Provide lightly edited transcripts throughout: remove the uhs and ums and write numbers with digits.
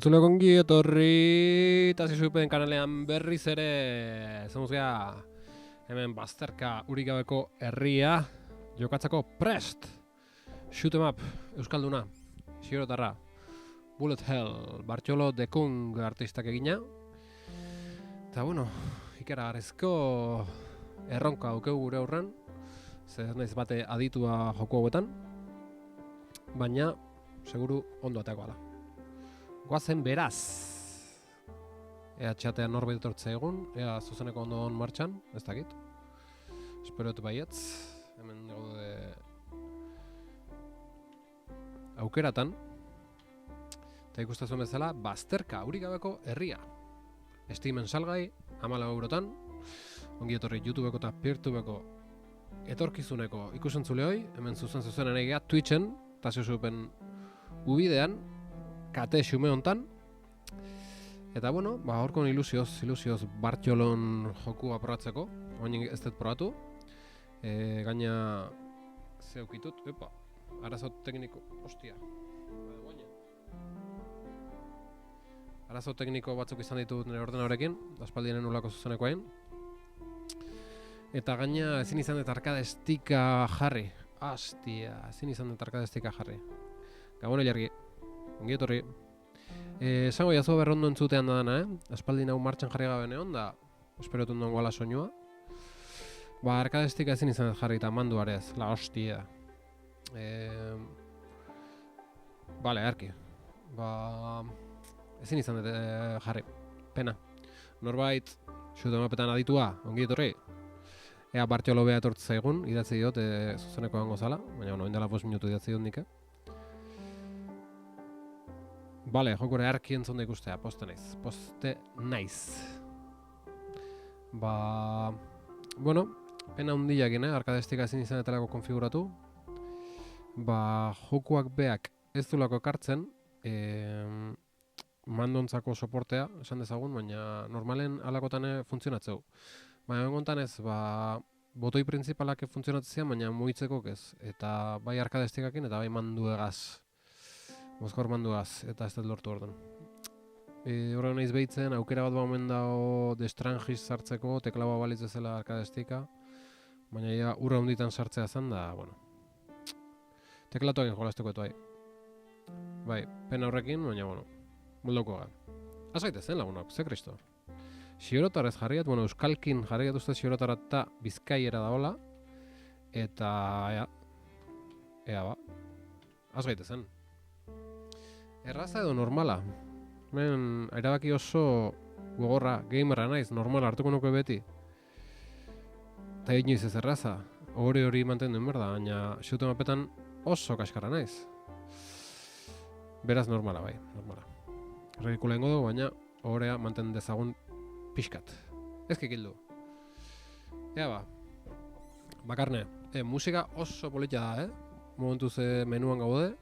Entzule gongi etorri Tazisupen kanalean berriz ere zemuzgea hemen bazterka urik gabeko herria jokatzeko prest. Shoot 'em up, Euskalduna, Xiorotarra, Bullet Hell, Bartxolo Dekung artistak egina. Eta bueno, ikaragarrizko erronka aukeu gure aurren, zer naiz bate aditua joko hauetan, baina seguru ondo ateako ala. Goazen beraz. Ea txatean norbait etortze egun, ea zuzeneko ondo on martxan, ez dakit. Espero dut baietz, hemen gaude aukeratan. Eta ikustazuen bezala, bazterka urik gabeko herria. Steamen salgai, 14 eurotan, ongi etorri YouTubeko eta Peertubeko etorkizuneko ikusentzuleoi, hemen zuzen egea Twitchen, Tazisupen ubidean, kate xume hontan. Eta bueno, horkon ilusioz Bartxolon joku aprobatzeko, oin ez dut probatu. Gaina zeukitut, arazo tekniko, arazo tekniko batzuk izan ditut nire ordenadorekin, aspaldien ulako zuzeneko hain. Eta gaina ezin izan dut arkadestika jarri. Ezin izan dut arkadestika jarri. Gabon elargi. Ongi etorri. Esango jazu berrondo entzutean dana, aspaldin hau martxan jarri gabe neon, da espero dut nongo ala soinua. Arkadestika ezin izan dut jarri eta mandu arez, la hostia. Bale, arki. Ezin izan dut jarri. Pena. Norbait, shoot 'em upetan aditua, ongi etorri. Ea Bartxolo bea etortze egun, idatzi diot zuzeneko hango zala, baina oindela 5 minutu idatzi diot nik. Bale, jokure arki entzonda ikustea, poste naiz. Bueno, pena hundiakin, arkadestika ezin izan etelako konfiguratu. Jokuak beak ez dulako ekartzen, mandontzako soportea, esan dezagun, baina normalen alakotan funtzionatzeu. Baina egontan ez, botoi printzipalak funtzionatzean, baina mugitzeko ez. Eta bai arkadestikakin eta bai manduegaz. Mozkor manduaz, eta ez dut lortu ordan. Horrela naiz behitzen, aukera bat omen dago destrangis sartzeko, teklaua balitz ezela arkadestika. Baina ja, urra hunditan sartzea zen da, bueno. Teklatuakin jolazteko etu bai, pena horrekin, baina, bueno, muldoko gara. Azaite zen lagunak, ze kristo. Xiorotarrez jarriat, bueno, euskalkin jarriat uste Xiorotarra eta Bizkaiera da hola. Eta, ea, azaite zen. Erraza edo normala. Hemen, erabaki oso gogorra, gamerra naiz, normala hartuko nuke beti. Eta inoiz ez erraza. Hori mantendu berda, baina shoot 'em upetan oso kaskarra naiz. Beraz normala bai, normala. Ridikula ingo dugu, baina horea manten dezagun pixkat. Ez kikildu. Ea bakarne, musika oso politia da, momentuz menuan gaude.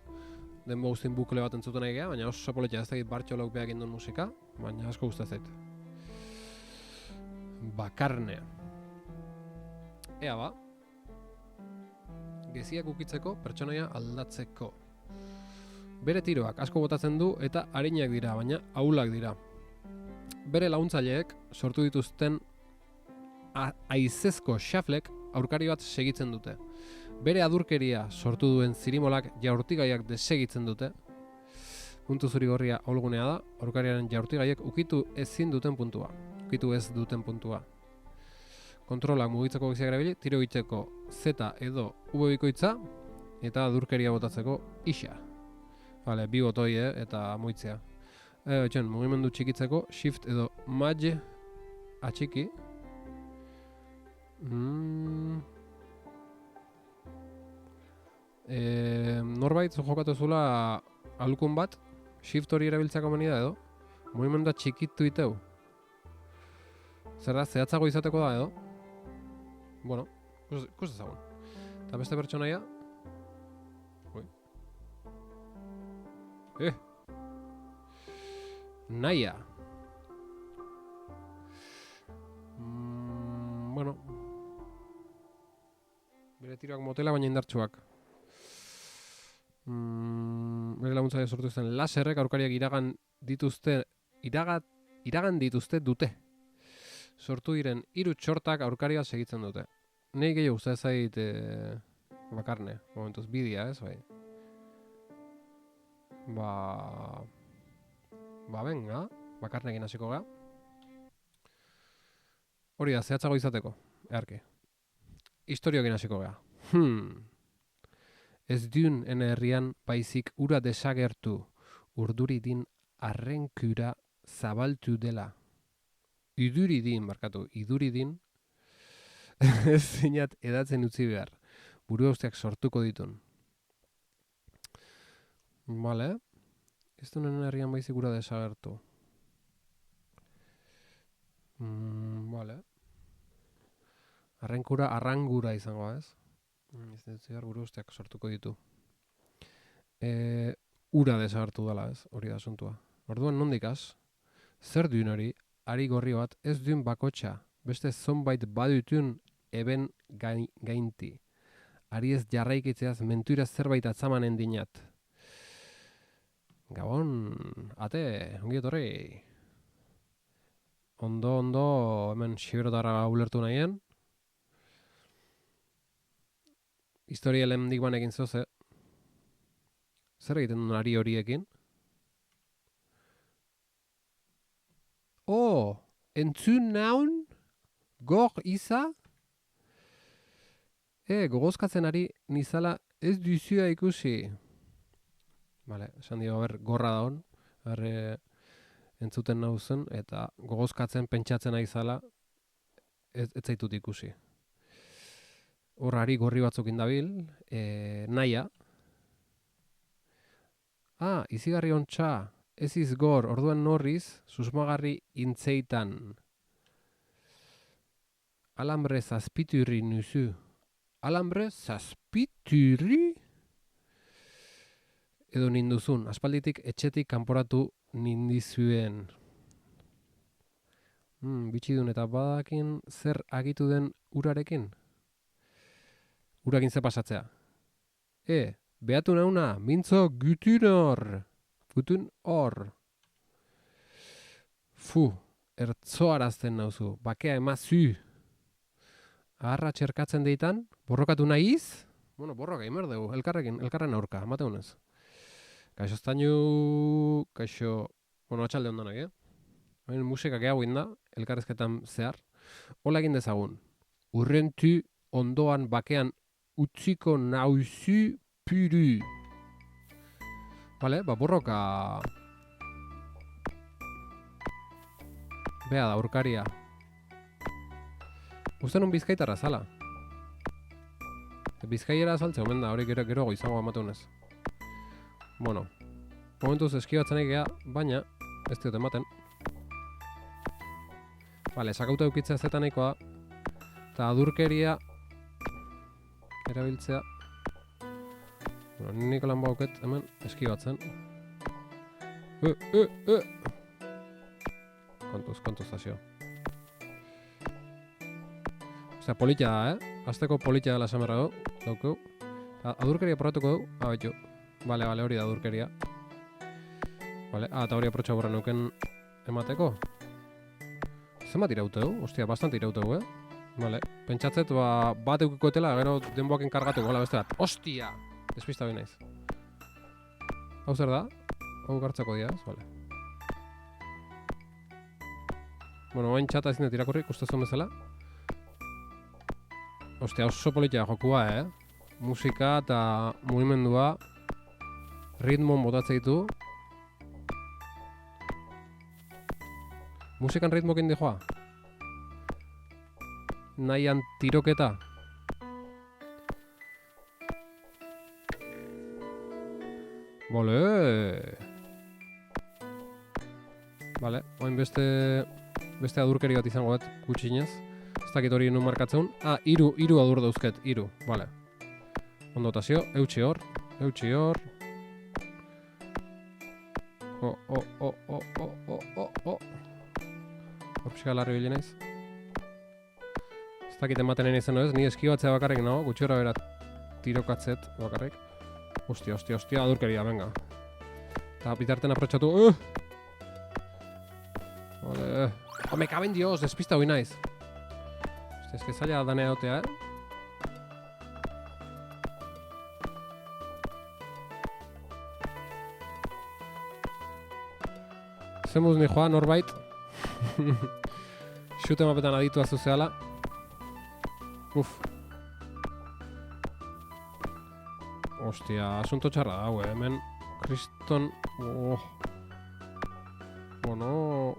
Denbo guztien bukle bat entzuten egea, baina oso politia ez dakit Bartxolok beak induen musika, baina asko guztia zait. Bakarne. Ea geziak ukitzeko, pertsonaia aldatzeko. Bere tiroak asko botatzen du eta arinak dira, baina ahulak dira. Bere laguntzaileek sortu dituzten haizezko xaflek aurkari bat segitzen dute. Bere adurkeria sortu duen zirimolak jaurtigaiak desegitzen dute. Puntu zuri gorria olgunea da, aurkariaren jaurtigaiek ukitu ez duten puntua. Kontrolak mugitzeko giziak erabili, tiro egiteko Z edo V bikoitza eta adurkeria botatzeko isa. Bale, bi botoi eta mugitzea. Mugimendu txikitzeko Shift edo Maj atxiki. Norbait jokatu zula alukun bat, Shift hori erabiltzako meni da edo, mugimendua txikitu iteu. Zer da, zehatzago izateko da edo? Bueno, ikus ezagun. Eta beste pertsonaia? Naia. Bueno. Bere tiroak motela baina indartsuak. bere laguntzaile sortu zen laserrek aurkariak iragan dituzte dute. Sortu diren 3 txortak aurkaria segitzen dute. Nei gehiago uste zait bakarne, momentuz bidia, ez bai. Benga, bakarnekin hasiko ga. Hori da, zehatzago izateko, eharki. Historiokin hasiko ga. Ez dun ene herrian baizik ura desagertu, urduridin arrenkura zabaltu dela. Iduridin, ez zinat edatzen utzi behar, buru hausteak sortuko ditun. Vale, ez dun ene herrian baizik ura desagertu. Vale. Arrangura izango, ez? Ez dut zigar buru usteak sortuko ditu. Ura desagertu dela, ez? Hori da asuntua. Orduan nondikaz, zer duen hori, ari gorri bat ez duen bakotxa, beste zonbait badutun eben gainti. Ari ez jarraikitzeaz mentuira zerbait atzamanen dinat. Gabon, ate, ongi etorri. Ondo, hemen xiberotara ulertu nahien. Historia lehendik banekin zoze. Zer egiten duen ari horiekin? Entzun naun? Gor iza? Gogozkatzen ari nizala ez duzua ikusi. Vale, esan dio, gorra da hon. Entzuten nauzen, eta gogozkatzen pentsatzen ari zala ez zaitut ikusi. Hor ari gorri batzukin dabil, naia. Izigarri ontsa, ez izgor, orduan norriz, susmagarri intzeitan. Alambre zazpiturri nuzu. Alambre zazpiturri? Edo ninduzun, aspalditik etxetik kanporatu nindizuen. Bitxidun eta badakin zer agitu den urarekin? Urakin ze pasatzea. Behatu nauna, mintzo gutun hor. Ertzoarazten nauzu, bakea emazu. Agarra txerkatzen deitan, borrokatu nahiz? Borroka, imerdeu, elkarren aurka, amateunez. Kaixo estainu, atxalde ondanak, musika gehiago inda, elkarrezketan zehar. Hola egin dezagun, urrentu ondoan bakean utziko nauzu puru. Vale, borroka. Bea da, urkaria. Uste nun bizkaitarra zala. Bizkaiera azaltze, omen da, hori gero izango amateunez. Momentuz eskibatzen egea, baina ez diot ematen. Vale, sakauta eukitzea zetan nahikoa, eta adurkeria erabiltzea. Nik lan bauket hemen eskibatzen. Kontuz azio. Osea, politia da, Azteko politia dela esamerra daukeu. Adurkeria probatuko du, baitu. Vale, hori da adurkeria. Vale, eta hori aprotxa borra nuken emateko. Zenbat irauteu? Ostia, bastante irauteu, Vale, pentsatzet, bat eukikoetela, gero denboakin kargatu, gola beste bat. Ostia! Despista bine naiz. Hau zer da? Hau gartzako diaz, vale. Hain txata ezin dut irakurri, ustezun bezala. Ostia, oso politia jokua, Musika eta mugimendua ritmon botatze ditu. Musikan ritmokin dijoa. Nahian tiroketa. Bole! Vale, oin beste adurkeri bat izango bat, gutxinez. Ez dakit hori nun markatzen. Hiru adur dauzket, 3, vale. Ondotazio, eutxi hor. Horpxika larri bilinaiz. Ez dakit ematen nahi izan, ni eskibatzea bakarrik nago, gutxi horra bera tirokatzet bakarrik. Ostia, adurkeria, venga. Eta bitarten aprotxatu. Vale. Me caben Dios, despista hoi naiz. Hostia, es que zaila danea dotea, Zemuz ni joa, norbait. Xute mapetan aditu azuzeala. Uf. Ostia, asunto txarra da, hemen. Kriston... Bueno...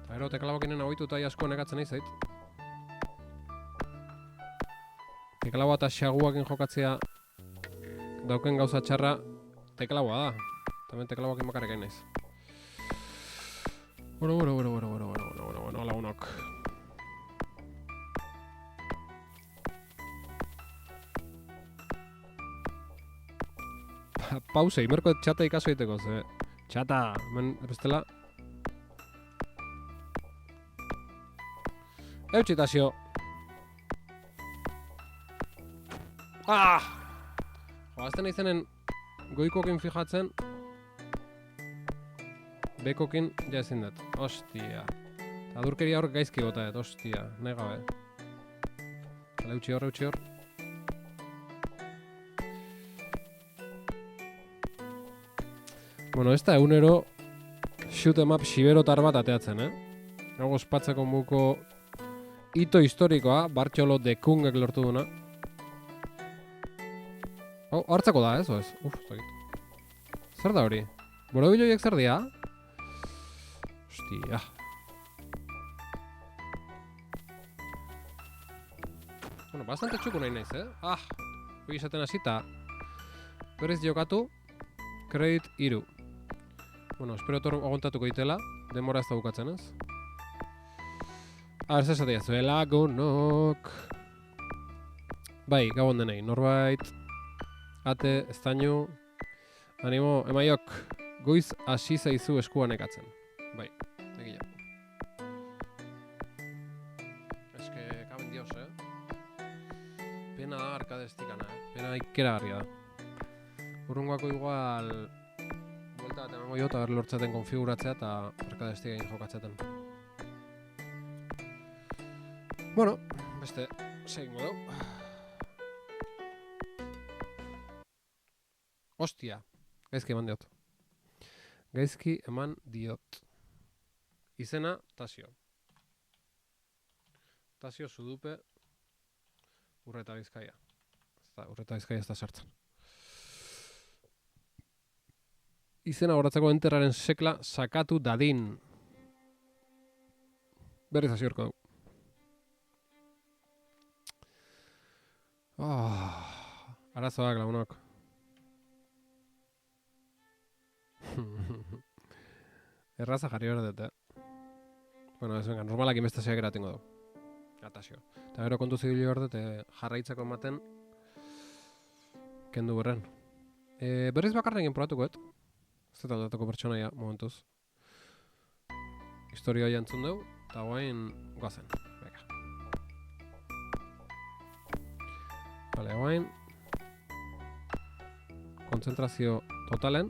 Eta gero, teklabokinen hauitu eta asko negatzen nahi zait. Teklaboa eta xaguakin jokatzea dauken gauza txarra teklaboa da. Hemen teklaboakin bakarrik naiz. Bueno, lagunok. Pause, imerko txata ikaso egiteko, ze... Txata, hemen bestela... Eutxitazio! Ah! Joazten izenen goikokin fijatzen, bekokin ja ezin dut. Ostia. Adurkeria hor gaizki gota dut, ostia. Nahi gabe. Eutxi hor. Bueno, ez da egunero shoot em up xiberotar bat ateatzen, Hau ospatzeko muko hito historikoa, Bartxolo de Kungek lortu duna. Hartzako da, ez? Uf, zakit. Zer da hori? Borobiloiek zer dia? Hostia. Bueno, bastante txuku nahi naiz, Hoi izaten hasita. Berriz jokatu. Kredit 3. Bueno, espero etor aguantatuko ditela. Demora ez da bukatzen, ez? Ez esatea zuela, lagunok. Bai, gabon denei. Norbait... Ate, estainu... Animo, emaiok. Goiz hasi zaizu eskuan ekatzen. Bai, egia. Eske, kaben dios, Pena da arkadestikana, Pena ikeragarria da. Urrungoako igual... Buelta bat emango jo eta lortzaten konfiguratzea eta arkadestikain jokatzetan. Bueno, beste, segingo dugu. Ostia, gaizki eman diot. Gaizki eman diot. Izena, Tasio. Tasio Sudupe, Urreta Bizkaia. Urreta Bizkaia ez da sartzen. Izena horatzeko enterraren sekla sakatu dadin. Berriz hasiorko dugu. Arazoak lagunok. Erraza jarri behar dut, Bueno, ez venga, normalak inbestazioak eratengo dugu. Atasio. Eta gero kontu zibili behar dut, jarraitzako ematen kendu berren. Berriz bakarra egin probatuko, Ez dut aldatako pertsonaia, momentuz. Historia jantzun dugu, eta guain guazen. Venga. Vale, guain. Kontzentrazio totalen.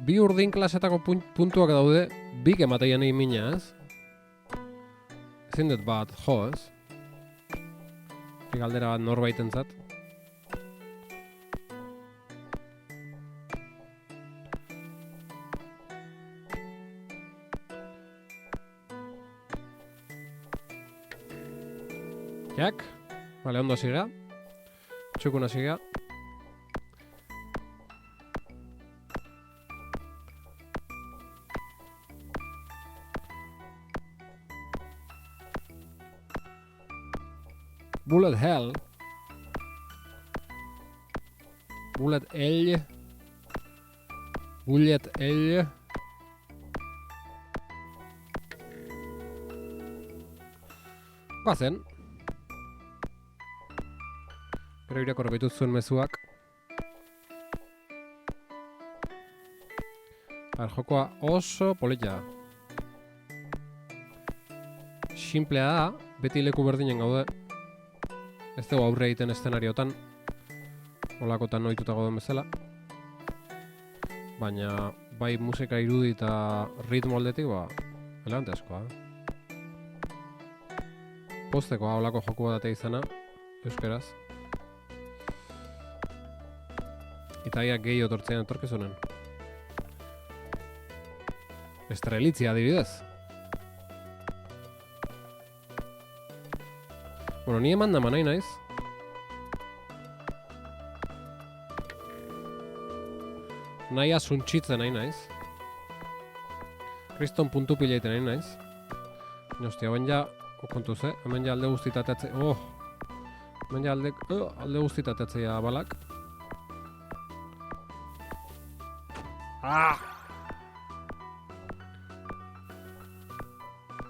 Bi urdin klasetako puntuak daude, bik emateia nahi mina, ez? Ezin dut bat, ez? Bi galdera bat norbaitentzat. Jak, vale, ondo hasi gea. Txukun hasi gea. Bullet hell. Bullet ell. Bullet ell. Goazen. Gero irakorreko ditut zuen mezuak. Jokoa oso polita. Simplea da, beti leku berdinen gaude. Ez dugu aurre egiten eszenariotan. Olakotan ohituta gauden bezala. Baina, bai musika irudi eta ritmo aldetik, elegante askoa. Postekoa olako joku bat izana, euskeraz. Eta ia gehi otortzean etorkizunen. Estrelitzia adibidez. Bueno, ni eman dama nahi naiz. Nahi asuntxitzen nahi naiz. Kriston puntu pileiten nahi naiz. Hostia, ben ja, kontuz, hemen ja alde guztitateatzea. Hemen ja alde guztitateatzea balak.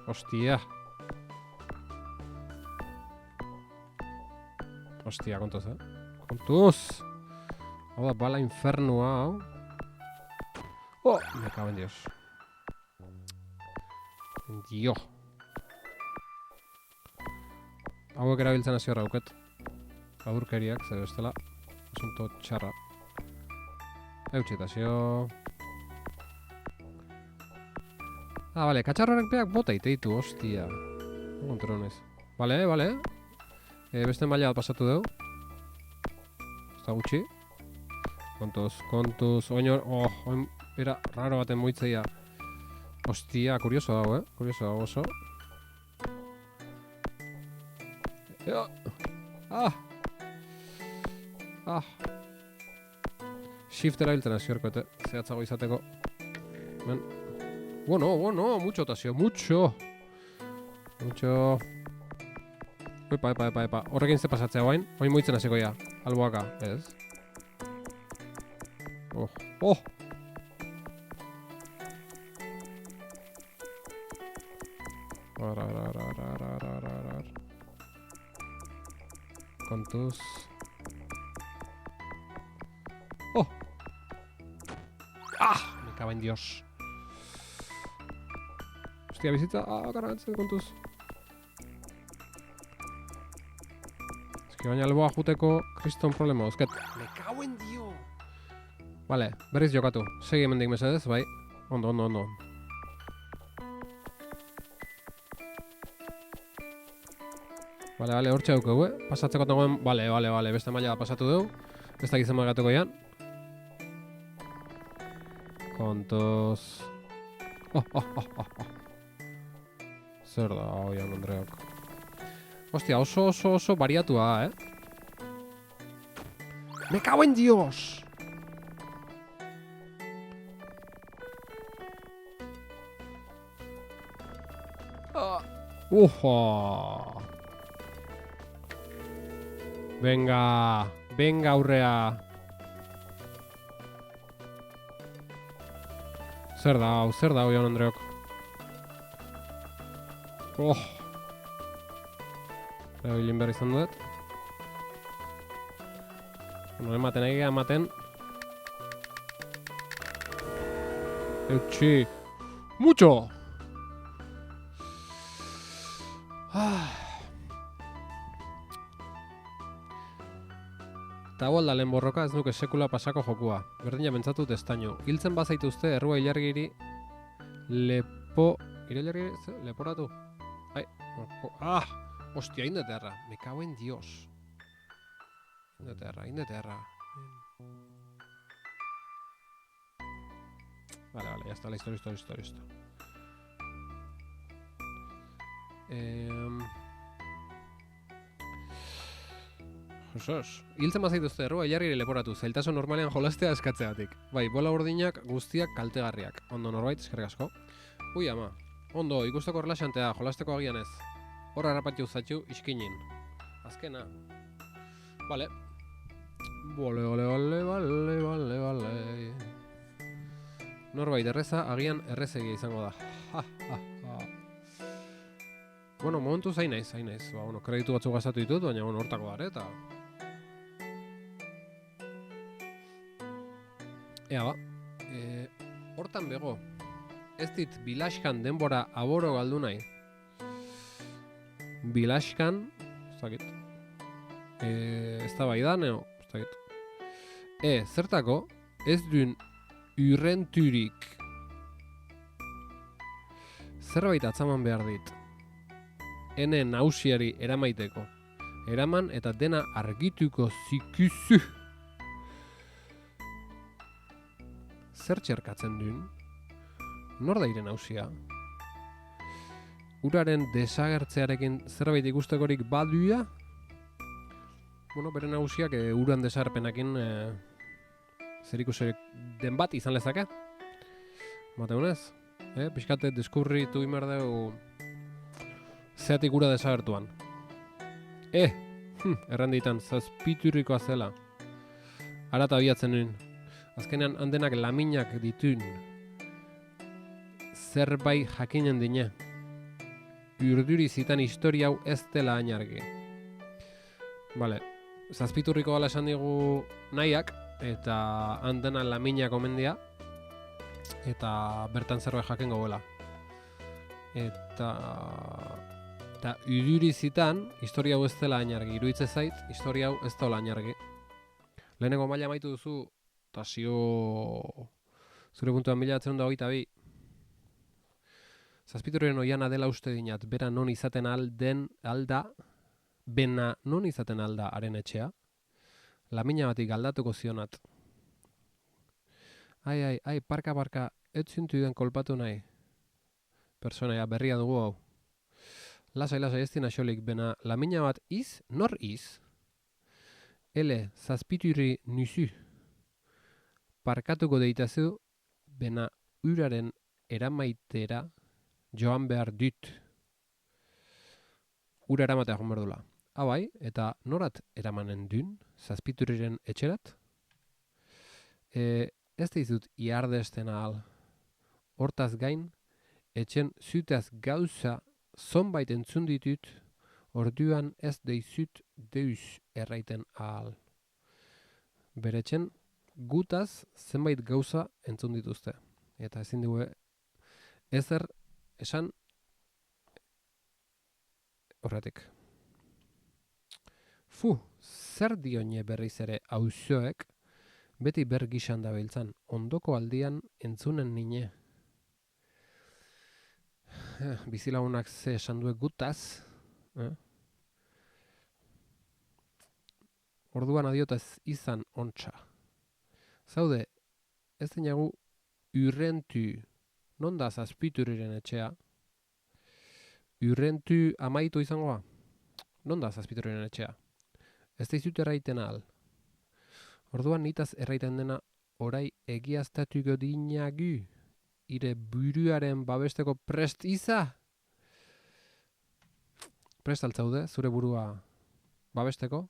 Hostia. Hostia, kontuz, Kontuz! Hau da, bala infernua, hau. Me cago en Dios. Dio. Hauek erabiltzen hasi horra auket. Aurkeriak, zer bestela. Asunto txarra. Eutxitazio. Bale, katxarroren peak bota iteitu, hostia. Kontronez. Bale. Beste maila bat pasatu dugu. Ez da gutxi. Kontuz. Oin era raro baten moitzeia. Hostia, kurioso dago, Kurioso dago oso. Shift erabiltzen hasi horko, zehatzago izateko. Bueno, mucho tasio, mucho. Epa. Horrekin ze pasatzea guain? Oin moitzen hasiko ya. Alboaka, ez? Kontuz. Me cago en Dios. Hostia, bizitza. Karagatzen kontuz. Eski baina alboa juteko kriston problema dauzket. Me cago en Dio. Vale, berriz jokatu. Segi hemendik mesedez, bai. Ondo. Vale, hortxe dugu, Pasatzeko nagoen, vale, beste maila pasatu dugu. Ez da gizema gateko ian. Kontuz. Zer da, oian, Andreok. Hostia, oso bariatua, Me cago en Dios! Venga aurrea. Zer da, oian, Andreok. Bilin behar izan dut. Ematen. Eutxi. Mucho! Eta hau aldalen borroka ez nuke sekula pasako jokua. Berdina pentsatut estaino. Hiltzen bazaituzte errua ilargiri leporatu. Hostia, indeterra. Me cago en Dios. Indeterra. Vale, ya está, listo. Hiltzen bazaituzte errua ilargiri leporatu. Zailtasun normalean jolastea eskatzeatik. Bai, bola urdinak guztiak kaltegarriak. Ondo norbait, eskerrik asko. Ui, ama. Ondo, ikusteko relaxantea, jolasteko agian ez. Horra harrapatio uzatxu, iskinin. Azkena. Vale. Vale. Norbait erreza, agian errezegia izango da. Bueno, momentu zain naiz. Ba, bueno, kreditu batzuk gastatu ditut, baina bueno, hortako dara, eta... Ea ba, hortan bego, ez dit bilaskan denbora aboro galdu nahi. Bilaskan, ez dakit, ez da bai da, neo, ez dakit. Zertako, ez duen urrenturik zerbait atzaman behar dit. Ene nausiari eramaiteko. Eraman eta dena argituko zikuzu. Zer txerkatzen duen? Nor da ire nausia? Uraren desagertzearekin zerbait ikustekorik baduia? Bueno, bere nausiak uran desagerpenakin zer ikuserik den bat izan lezake? Mateunez? Pixkate deskurritu imar dugu zeatik ura desagertuan. Erranditan, zazpiturrikoa zela. Ara eta abiatzen nuen. Azkenean handenak laminak ditun. Zerbait jakinen dine. Urduri zitan historia hau ez dela ainargi. Bale, zazpiturriko gala esan digu nahiak, eta handena laminak omendia, eta bertan zerbait jaken gogoela. Eta urduri zitan, historia hau ez dela ainargi. Iruitze zait, historia hau ez dela ainargi. Lehenengo maila amaitu duzu, eta zio zure puntuan 1922. Zazpiturren oiana dela uste dinat, bera non izaten alda, bena non izaten alda haren etxea. Lamina batik aldatuko zionat. Ai, parka, ez zintu den kolpatu nahi. Personaia berria dugu hau. Lasai, ez dina xolik, bena lamina bat nor iz? Ele, zazpiturri nuzu. Parkatuko deitazu, bena uraren eramaitera joan behar dut. Ura eramatea joan behar dula. Bai, eta norat eramanen dun, zazpiturriren etxerat? Ez dizut iardesten ahal. Hortaz gain, etxen zutaz gauza zonbait entzun ditut, orduan ez deizut deus erraiten ahal. Beretxen, gutaz zenbait gauza entzun dituzte. Eta ezin dugu ezer esan horretik. Zer dioine berriz ere auzoek beti bergisan da biltzan, ondoko aldian entzunen nine. Bizilagunak ze esan duek gutaz. Orduan adiotaz izan ontsa. Zaude, ez dinagu urrentu, non da zazpiturriren etxea? Urrentu amaitu izangoa? Non da zazpiturriren etxea? Ez dizut erraiten ahal. Orduan nitaz erraiten dena orai egiaztatuko dinagu, ire buruaren babesteko prest iza? Prest altzaude, zure burua babesteko?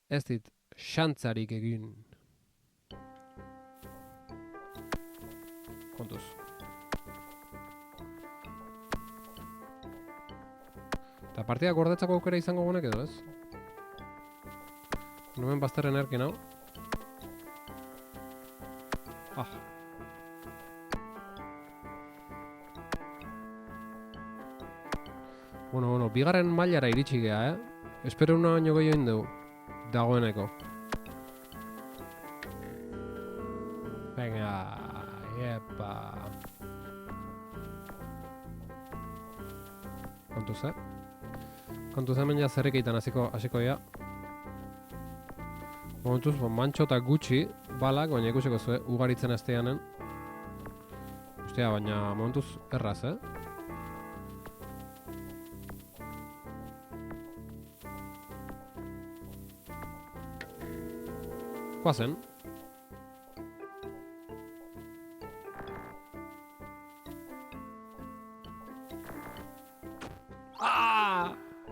Ez dit xantzarik egin. Kontuz. Eta partida gordetzako aukera izango gunek edo, ez? Nomen bazterren erkin hau. Bueno, bigarren mailara iritsi gea, Espero una baino gehiago indegu. Dagoeneko. Venga, epa. Kontuz hemen ja zerrikeitan hasiko ja. Momentuz, mantxo eta gutxi, balak, baina ikusiko zuen, ugaritzen azteanen. Ostia, baina momentuz erraz, Guazen.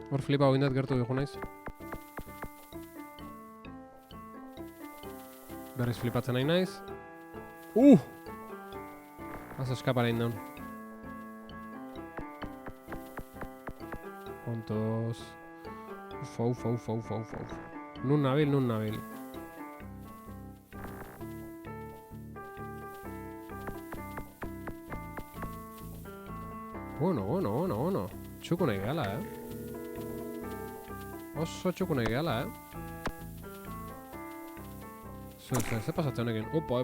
Hor flipa hoindat gertu dugu naiz. Berriz flipatzen nahi naiz. Az eskapara indaun. Dios. Uf. Nun nabil. Bueno. Txuku nahi gehala, Oso txuku nahi gehala, Ze pasatzen honekin? Opa.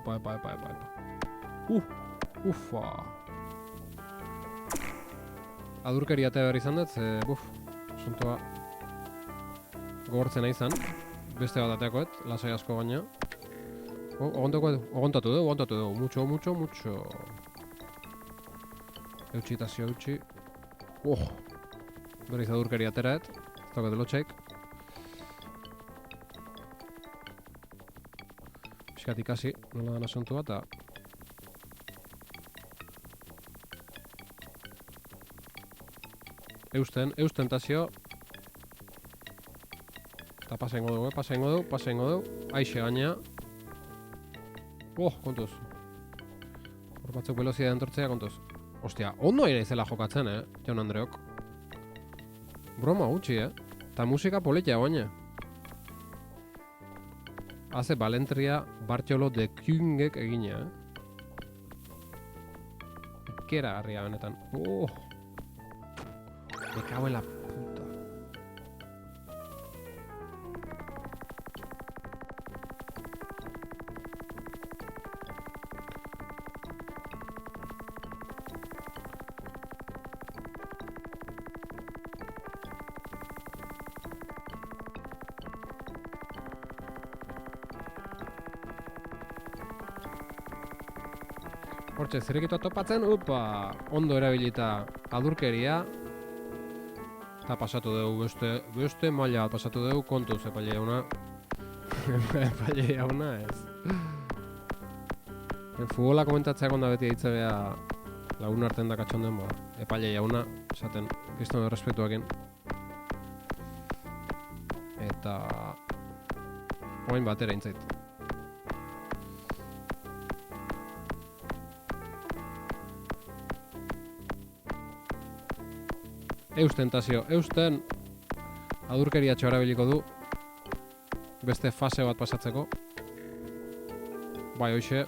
Ufa. Adurkeria eta behar izan dut, asuntoa gogortzen nahi izan. Beste bat ateakoet, lasai asko gaina. Ogontatu dugu. Mucho. Eutxi. Berriz adurkeria ateraet, ez dagoet lotxaik. Piskat ikasi, nola dan asuntua, eta Eusten tazio. Eta pasengo dugu. Aixe gaina. Kontuz. Hor batzuk velozidea entortzea, kontuz. Ostia, ondo aire izela jokatzen, Jaun Andreok. Broma gutxi, Ta musika politia baina. Haze Balentria Bartxolo de Kungek egina, Ikera garria benetan. Me cago en la puta. Hortxe, zirekito topatzen, ondo erabilita adurkeria. Eta pasatu dugu, beste maila bat pasatu dugu, kontuz, epaile jauna. Epaile jauna, ez. Futbola komentatzea konda beti eitze beha lagun artean da katxonden, epaile jauna, esaten, kriston errespetuakin. Eta oain batera intzait. Eusten adurkeria txora biliko du beste fase bat pasatzeko. Bai, hoxe.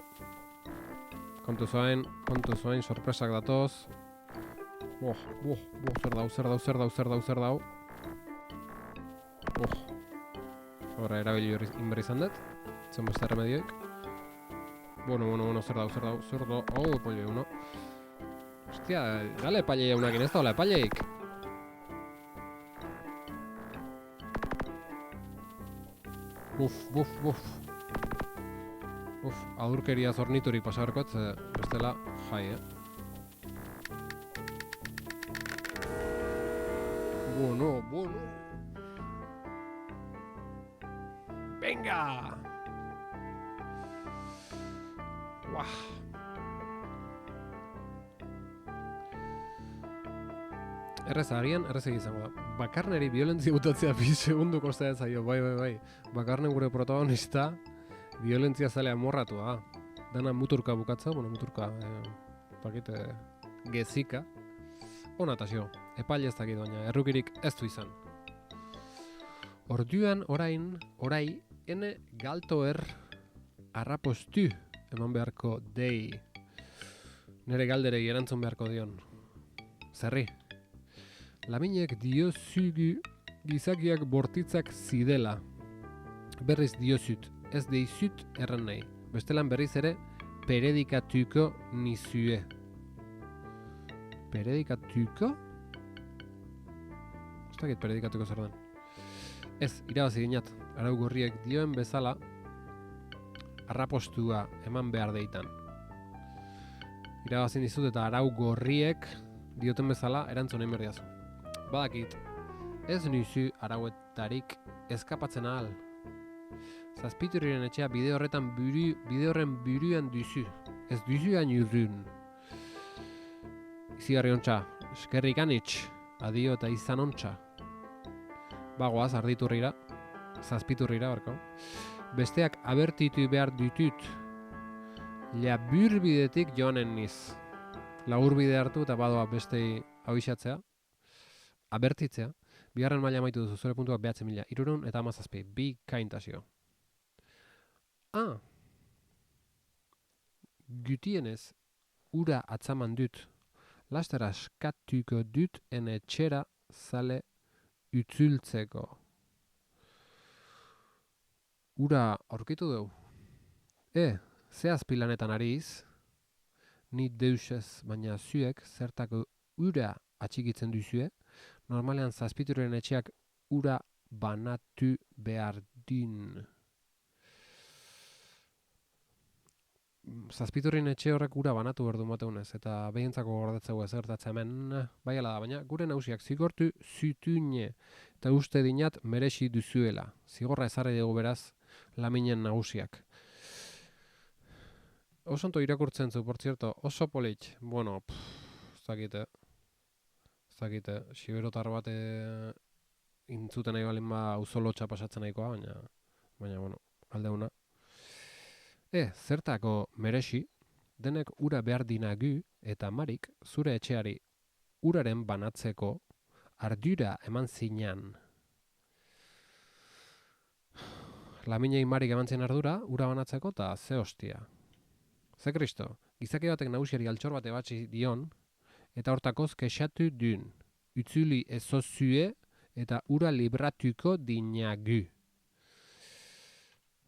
Kontu zoain, sorpresak datoz. Zer dau. Horra erabili inberri izan dut. Zen beste remedioik. Bueno, zer dau. Pollo uno. Hostia, dale epaile jaunakin, ez da hola epaileik. Adurkeria zorniturik pasaberkoet, bestela jai, Bueno. Venga! Errez egizango da. Bakarneri violentzia butatzea 2 segundu kostea ez zaio, bai. Bakarnen gure protagonista violentzia zalea morratu da. Dana muturka bukatza, muturka, gezika. Ona tasio, epaile ez dakit baina, errukirik ez du izan. Orduan orai, ene galtoer arrapostu eman beharko dei. Nere galderei erantzun beharko dion. Zerri. Laminek diozugu gizakiak bortitzak zidela. Berriz diozut, ez deizut erran nahi. Bestelan berriz ere, peredikatuko nizue. Peredikatuko? Ez dakit peredikatuko zer den. Ez, irabazi ginat, arau gorriek dioen bezala, arrapostua eman behar deitan. Irabazi nizut eta arau gorriek dioten bezala erantzun egin berdiazu. Badakit, ez nizu arauetarik eskapatzen ahal. Zazpiturriren etxea bide horren buruan duzu. Ez duzu hain urrun. Izigarri ontsa, eskerrik anitz, adio eta izan ontsa. Bagoaz, arditurrira, zazpiturrira, barko. Besteak abertitu behar ditut. Labur bidetik joanen niz. Labur bide hartu eta badoa bestei abixatzea. Abertitzea, Bigarren maila amaitu duzu, zure puntuak 9.000, 317, bi kaintasio. Gutienez, ura atzaman dut, laster askatuko dut ene etxera zale utzultzeko. Ura aurkitu dugu. Ze azpilanetan ariz, ni deusez, baina zuek zertako ura atxikitzen duzue, normalean zazpituren etxeak ura banatu behar din. Zazpiturin etxe horrek ura banatu behar du mateunez, eta behintzako gordetzeu ez gertatzen hemen, bai ala da, baina gure nausiak zigortu zutune, eta uste dinat merexi duzuela. Zigorra ezarri dugu beraz, laminen nagusiak. Oso onto irakurtzen zu, por cierto, oso polit. Bueno, ez dakite, siberotar bat intzuten nahi balin ba auzolotxa pasatzen nahikoa, baina bueno, aldeuna. Zertako merexi, denek ura behar dinagu eta Marik zure etxeari uraren banatzeko ardura eman zinan. Laminei Marik eman zin ardura, ura banatzeko eta ze hostia. Ze kristo, gizaki batek nagusiari altxor bate batzi dion, eta hortakoz kexatu dun. Utzuli ezozue eta ura libratuko dinagu.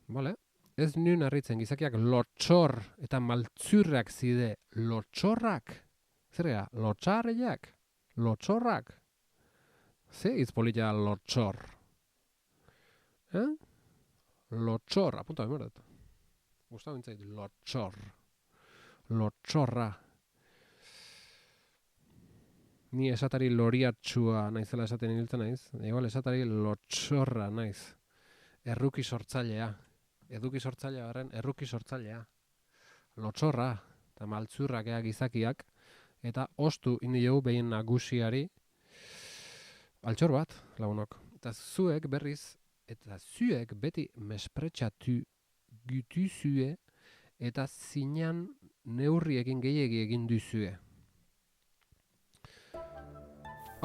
Vale? Ez nuen harritzen gizakiak lotxor eta maltzurrak zide. Lotxorrak? Zerga, lotxarriak? Lotxorrak? Ze izpolitia lotxor? Lotxor, apunta bemerdet. Gustau bintzait, lotxor. Lotxorra. Ni esatari loriatxua naizela esaten hiltzen naiz. Igual esatari lotxorra naiz. Erruki sortzailea. Eduki sortzailea garen, erruki sortzailea. Lotxorra, eta maltzurrak gizakiak, eta ostu indi dugu behin nagusiari altxor bat, lagunok. Eta zuek berriz, eta zuek beti mespretxatu gutuzue, eta zinan neurriekin gehiegi egin duzue.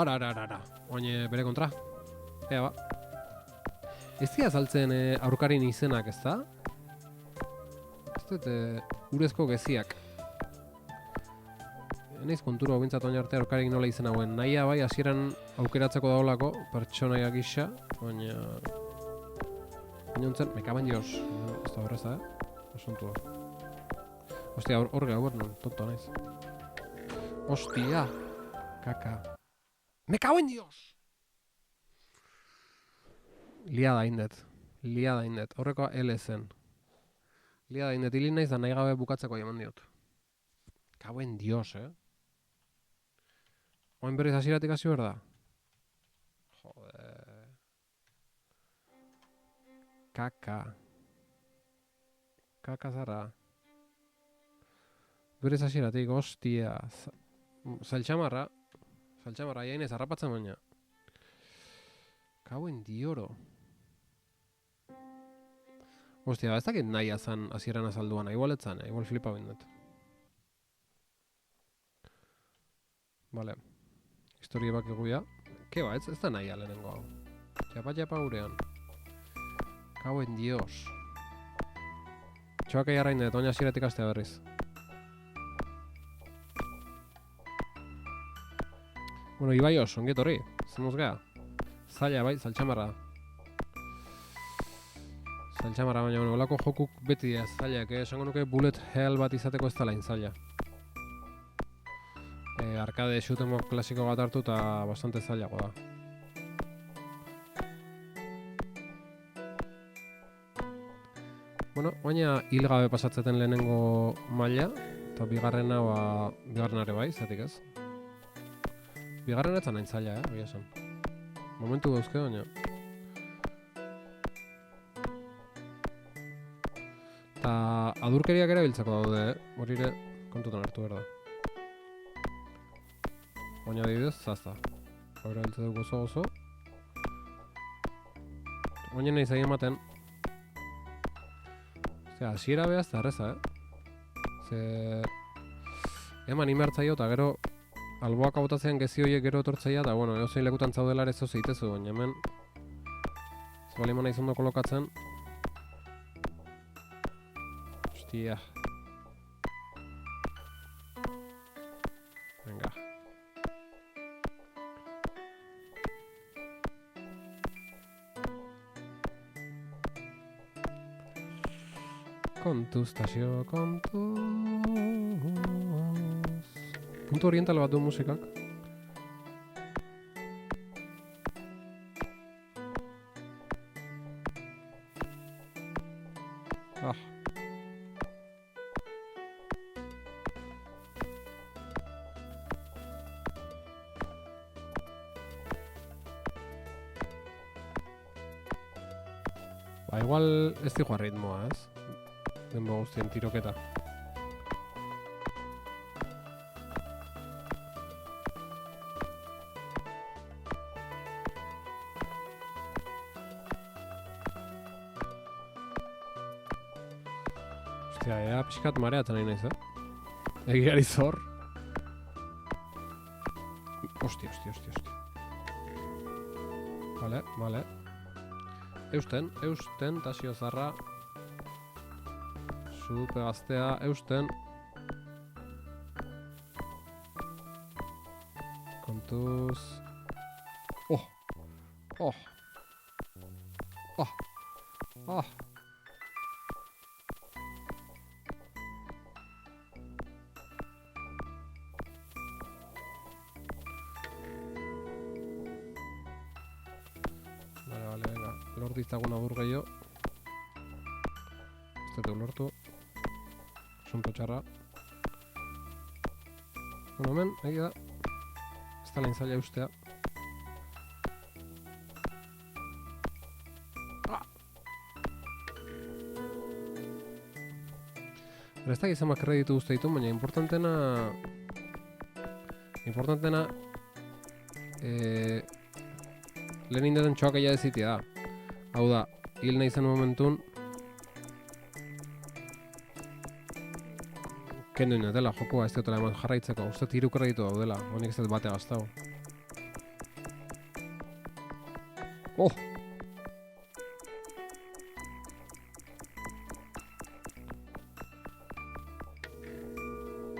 Ara, oine bere kontra. Ea ba. Ez dira azaltzen aurkarin izenak, ez da? Ez dut urezko geziak. Naiz konturo bintzat oin arte aurkarik nola izen hauen. Nahia bai, hasieran aukeratzeko daulako, pertsonaia gisa, baina... Niontzen, mekaban dios. Ez da horreza, asuntua. Ostia, hor non, tonto naiz. Ostia, kaka. Mekaban dios! Liada indet, horrekoa L zen. Liada indet, hilin naiz da nahi gabe bukatzeko jaman diot. Kauen dios, Oin berriz hasieratik hasi behar da? Joder. Kaka zara. Berriz hasieratik, ostia. Saltxamarra, jainez harrapatzen baina. Kauen dioro. Ostia, ez dakit nahi azan hasieran azalduan, igual etzan, igual flipa bindet. Vale. Historia bak eguia. Keba, ez da nahi alenengo hau. Txapa gurean. Kauen dios. Txoak egarrain dut, oina hasieratik astea berriz. Bueno, Ibaios, onget horri, zenuz gea. Zaila bai, saltxamarra. Saltxamarra, baina olako jokuk beti ez zailak, esango nuke bullet hell bat izateko ez talain zaila. Arcade shoot 'em up klasiko bat hartu eta bastante zailago da. Bueno, baina hilgabe pasatzeten lehenengo maila, eta bigarrenare bai, zatik ez. Bigarren etzan nahin zaila, egia esan. Momentu dauzke, baina. Eta adurkeriak ere biltzako daude, hori ere kontutan hartu behar da. Baina adibidez, zazta. Hora biltze dugu oso. Baina nahi zain ematen. Ostia, hasiera behaz da erreza, Ze... Eman imertzaio eta gero alboak abotatzean gezi horiek gero etortzeia, da, bueno, eozein lekutan zaudela ere zoz egitezu, baina hemen zabalima nahi zondo kolokatzen. Hostia. Venga. Kontuz, Tasio, kontuz. Puntu oriental bat du musikak. Ah. Ba, igual ez dijoa ritmoa, ez? Denbo guztien tiroketa. Ostia, ea pixkat mareatzen nahi naiz, Egiari zor. Ostia. Vale. Eusten, Tasio zarra. Zupe gaztea, eusten. Kontuz. Oh. Vale, venga. Lor ditzagun agur gehiago. Ez dut lortu. Asunto txarra. Bueno, hemen, egia da. Ez da lehen zaila ustea. Ez da gizamak kreditu guzti ditu, baina importantena lehen indeten txoak egia dezitia da. Hau da, hil nahi zen momentun kendu inatela, jokoa ez diotela eman jarraitzeko. Uste tiru kreditu daudela, honik ez dut bate gaztau. Oh!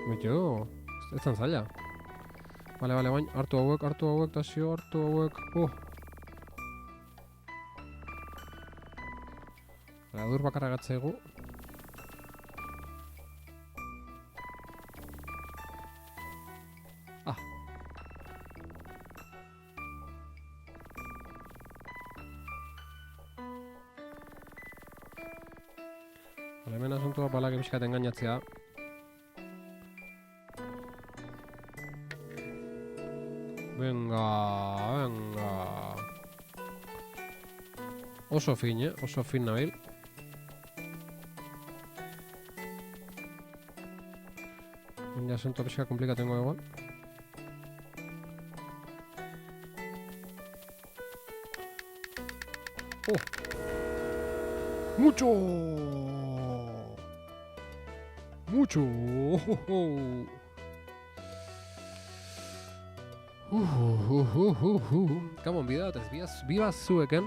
Betxo, ez zan zaila. Bale, bain, hartu hauek, Tasio, hartu hauek. Adur bakarra gatzaigu. Bale, hemen asuntua balak episkat engainatzea. Venga. Oso fin, oso fin nabil. Ya asunto pixka komplikatengo egon. Oh! Mucho! Gabon, bidaz zueken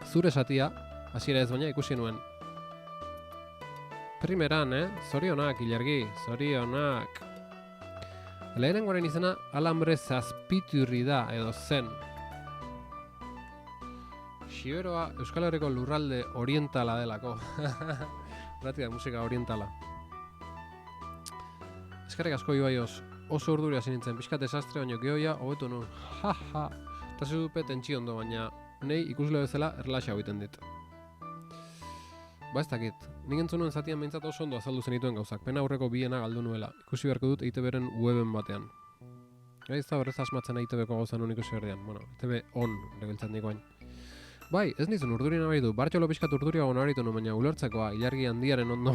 zure satia, hasiera ez baina ikusi nuen. Primeran, zorionak, Ilargi, zorionak. Lehenengoaren izena alambre zazpiturri da, edo zen. Xiberoa Euskal Herriko lurralde orientala delako. Bratia, musika orientala. Eskerrik asko Ibaioz, oso urduri hasi nintzen, pixkat desastre baino gehoia, hobetu nuen. Ja. Eta zupe tentsi ondo, baina nei ikusle bezala erlaxa egiten dit. Ba ez dakit, nik entzun nuen zatian behintzat oso ondo azaldu zenituen gauzak, pena aurreko biena galdu nuela, ikusi beharko dut EITB-ren weben batean. Ez da horrez asmatzen EITB-ko gauza nun ikusi berdean, bueno, EITB on rebiltzat nikoain. Bai, ez nizun urduri nabaritu, bartxolo pixkat urduriago nabaritu nuen, baina ulertzekoa, Ilargi handiaren ondo.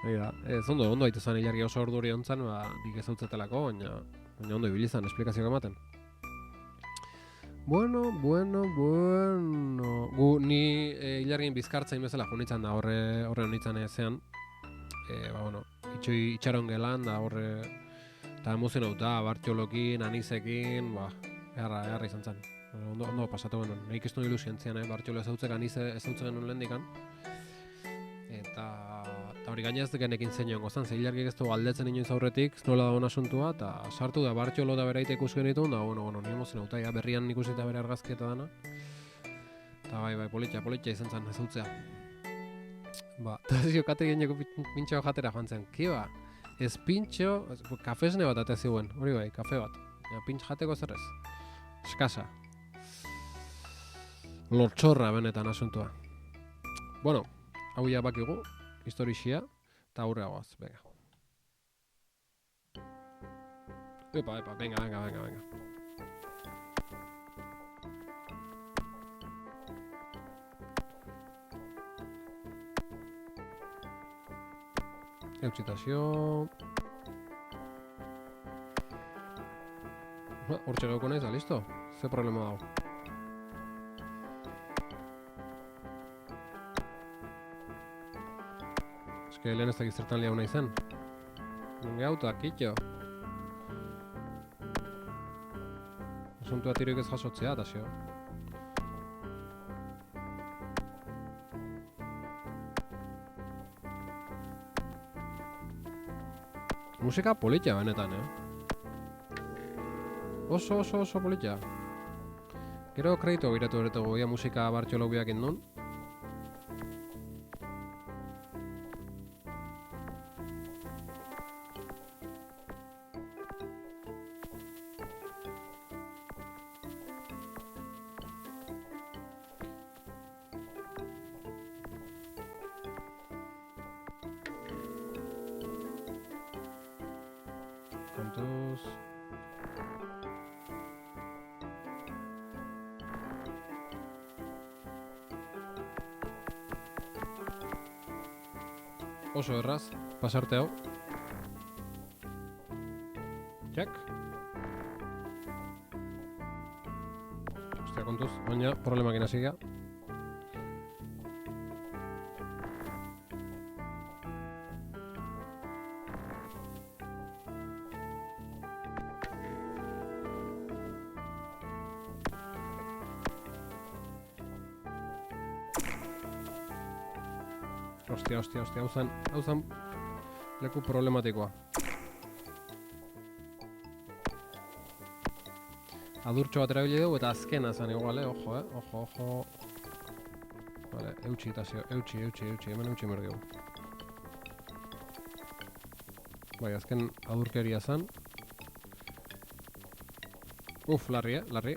Oida, ez ondo haitu zen Ilargi oso urduri ontzan, dik ez hautzetelako, baina ondo ibili zen esplikazioak ematen. Bueno. Gu ni Ilargin bizkartzain bezala junitzen da horre honitzen ezean. itxaron gelan, da horre, eta emozionauta, Bartxolokin, Anizekin, eharra izan zen. Ondo pasatu genuen, nahi ez nuen ilusientzian, Bartxolo ezautzek, Anize ezautzek genuen lehendikan. Eta hori gainez genekin zeinoen gozan, zeilarkik ez dugu aldetzen inoiz aurretik, nola dagoen asuntua, eta sartu da Bartxolo da beraita ikusi genituen, da ni emozionauta, berrian ikusita bere argazki eta dana. Eta bai, politxa izan zen ezautzea. Eta zio kate geneko pintxo jatera joan zen. Kiba, ez pintxo, kafesne bat ate ziuen, hori bai, kafe bat. Pintx jateko zerrez. Eskasa. Lortxorra benetan asuntua. Bueno, hau ja bakigu, historixia, eta aurreagoaz, venga. Epa, venga. Eutsitazio... Hortxe gauko nahiz, listo? Ze problema dago? Eske lehen ez dakit zertan liau nahi zen. Nenge auta, kitxo. Asuntua tiroik ez jasotzea, eta zio. Musika politxa benetan, Oso politxa. Gero kredito biratu horretugu, musika Bartxolok biak indun. Kontuz... Oso erraz, pasarte hau. Txak. Ostia, kontuz, baina problemakin hasiga. Ostia, hau zen leku problematikoa. Adurtxo bat erabili dugu eta azkena zen igual, ojo. Vale, eutxi, hemen eutxi mergeu. Bai, azken adurkeria zen. Larri.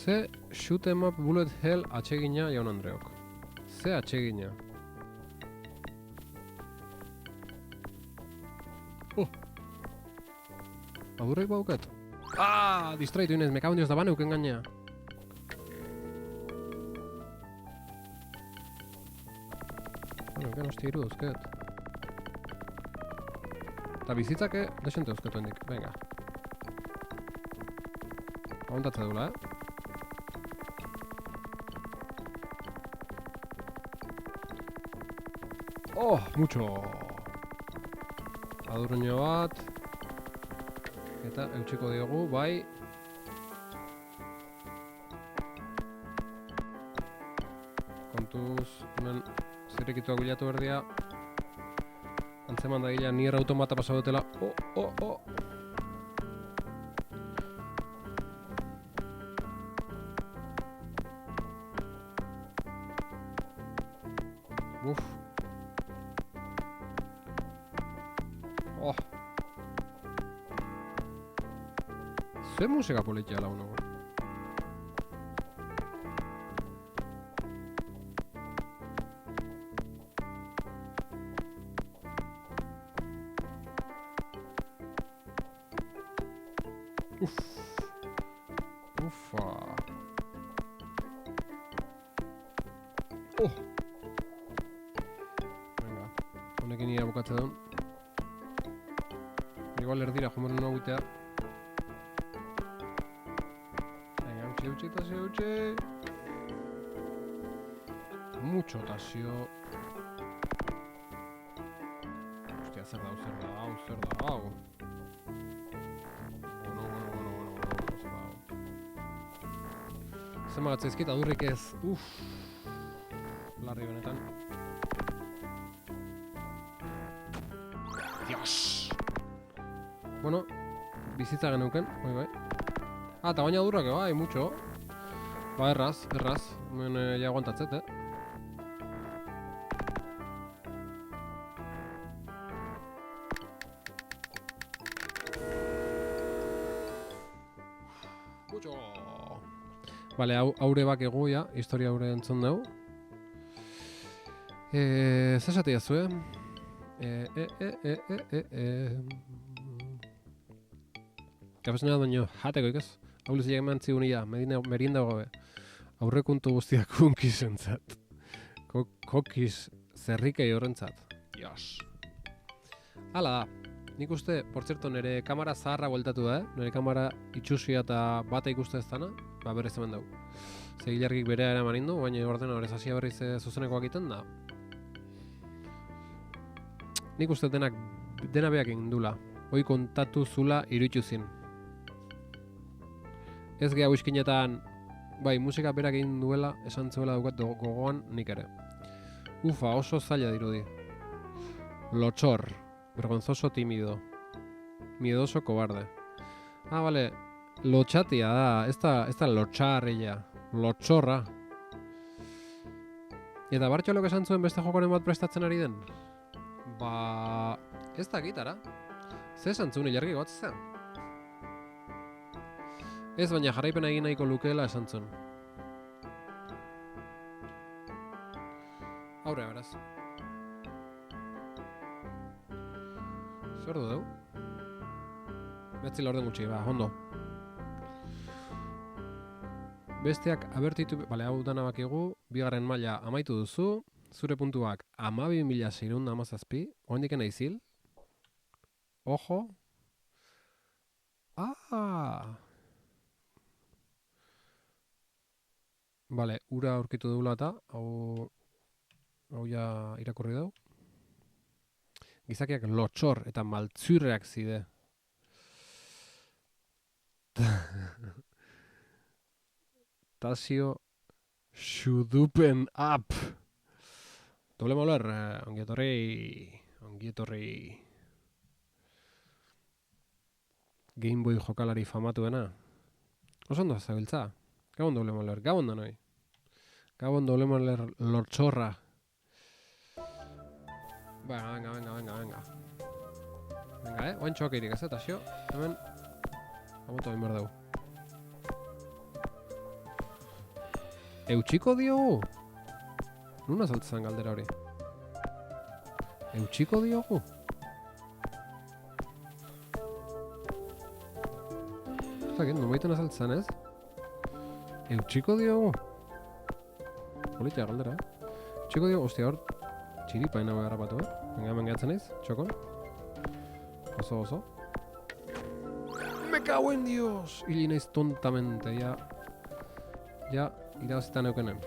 Ze shoot em up bullet hell atsegina jaun Andreok. Ze atsegina. Adurrek bauket. Distraitu inez, me cago en Dios da baneuken gaina. Bueno, hostia iru dauzket. Eta bizitzake desente dauzketu hendik, venga. Aguntatza dula, Mucho! Adurruño bat. Eta eutxiko diogu, bai. Kontuz, hemen zirrikituak bilatu berdia. Antzeman da gila, nire automata pasau dutela. Ze musika politia launago. Ufa. Venga, honekin nire bukatze duen. Igual erdira jomen una buitea. Venga, eutxe. Mucho tasio. Hostia, zer dau. Bueno, zer dau. Zer magatzaizkit, adurrik ez. Larri benetan. Dios! Bueno, bizitza geneuken, bai. Eta baina adurrak, bai, mucho. Ba, erraz. Hemen ja aguantatzet, Mucho! Bale, haure bak egu, ja, historia haure entzun dugu. Zesatia zuen? Kafesnea doño, jateko ikaz? Hau leziak eman zigunia, merinda gabe. Aurrekuntu guztiak kunkizentzat. Kokiz zerrikei horrentzat. Dios. Hala da. Nik uste, por cierto, nire kamera zaharra bueltatu da, nire kamera itxusia eta bata ikuste ez dana, ba berriz hemen dugu. Zegilargik berea ere manindu, baina ordena horrez hasia berriz zuzenekoak egiten da. Nik uste dena beak egin dula. Hoi kontatu zula iruditu zin. Ez geha uizkinetan, bai, musika berak egin duela, esan zuela daukat gogoan nik ere. Ufa, oso zaila dirudi. Lotxor, vergonzoso tímido. Miedoso cobarde. Ah, vale, lotxatia da, ez da lotxarria. Lotxorra. Eta Bartxolok esan zuen beste jokoren bat prestatzen ari den? Ba... ez da gitara. Ze esan zuen ilargi gotzea? Ez baina jarraipena egin nahiko lukeela esan zuen. Aurrea, beraz. Zer du deu? Betzi laurden gutxi, ba, ondo. Besteak abertitu... Bale, hau dana bakigu, bigarren maila amaitu duzu, zure puntuak 12.617, oendik naizil. Ojo. Ah! Bale, ura aurkitu dugula eta, hau ja irakurri dugu. Gizakiak lotxor eta maltzurreak zide. Tasio xudupen up. Doble moler, ongietorri. Game Boy jokalari famatuena. Oso ondo zabiltza. Gabon doble moler, gabon da noi. Gabon doble moler lotxorra. Venga. Venga, oen txokeirik ez, eta xio, hemen, amoto egin behar dugu. Eutxiko diogu? Nuna saltzen galdera hori? Eutxiko diogu? Zaken, numaiten azaltzen ez? Eutxiko diogu? Politia galdera, Eutxiko diogu, ostia hor, txiripa ina garrapatu, Venga, hemen gehatzen naiz, txokon. Oso. Me cago en Dios! Hili naiz tontamente, ja, irabazitan eukenen.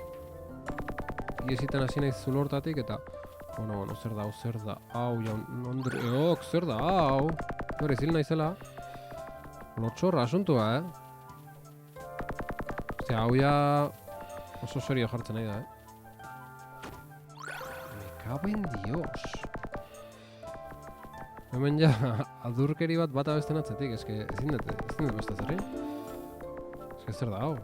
Iezitan hasi naiz zulortatik eta... Bueno, zer da, hau, zer da, hau! Gure, zil naizela. Lotxorra asuntua, Ostia, hau ja... Oso serio jartzen nahi da, Me cago en Dios! Hemen ja, adurkeri bat abesten atzetik, eske ezin dut beste zerri. Eske zer da, hau?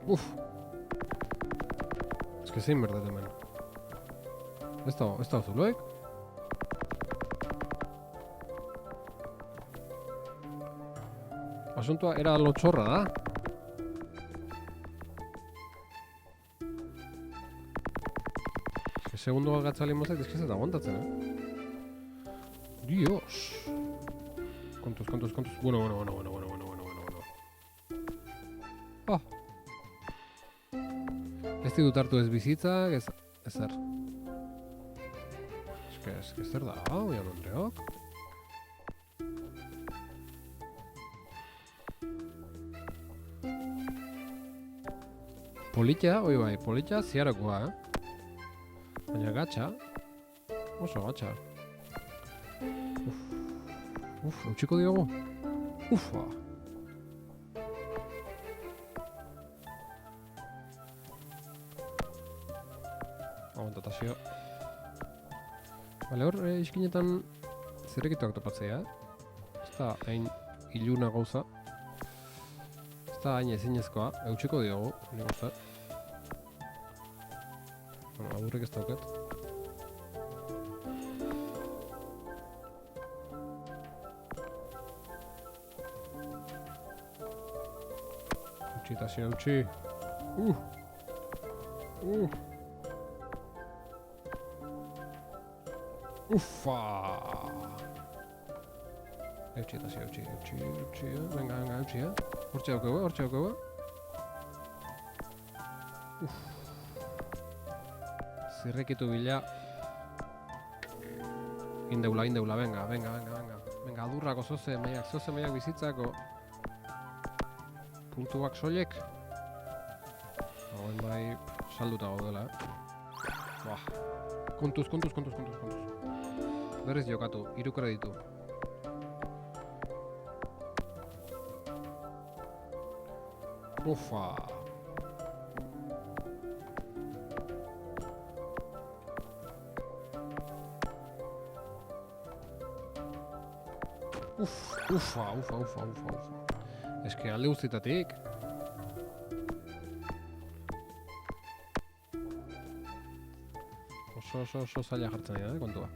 Uf! Eske zein berdet hemen. Ez da zuloek? Asuntua era lotxorra da. Eske segundo bat gatzalin mazait, eske ez da aguantatzen, Dios! Kontuz. Bueno. Ah! Ez ditut hartu ez bizitzak, ezer. Ez zer da, Jaun Andreok? Polita, oi bai, polita ziarakoa, Baina gatxa, oso gatxa. Eutxiko diogu? Ufa! Aguantatazio. Bale, hor, iskinetan zerrekituak topatzea, Ez da hain iluna gauza. Ez da hain ezinezkoa, eutxiko diogu, nik uste. Bueno, adurrik ez dauket. Eutxitazio, eutxi. Ufa! Eutxitazio, eutxi. Venga, eutxi, Hortxe daukegu. Zirrikitu bila. Indeula, venga. Venga, adurrako zoze maiak bizitzako. Puntuak soilek. Hauen bai, salduta gaudela, Buah. Kontuz. Berriz jokatu, 3 kreditu. Ufa! Ufa. Eske alde guztietatik. Oso zaila jartzen dira, kontua.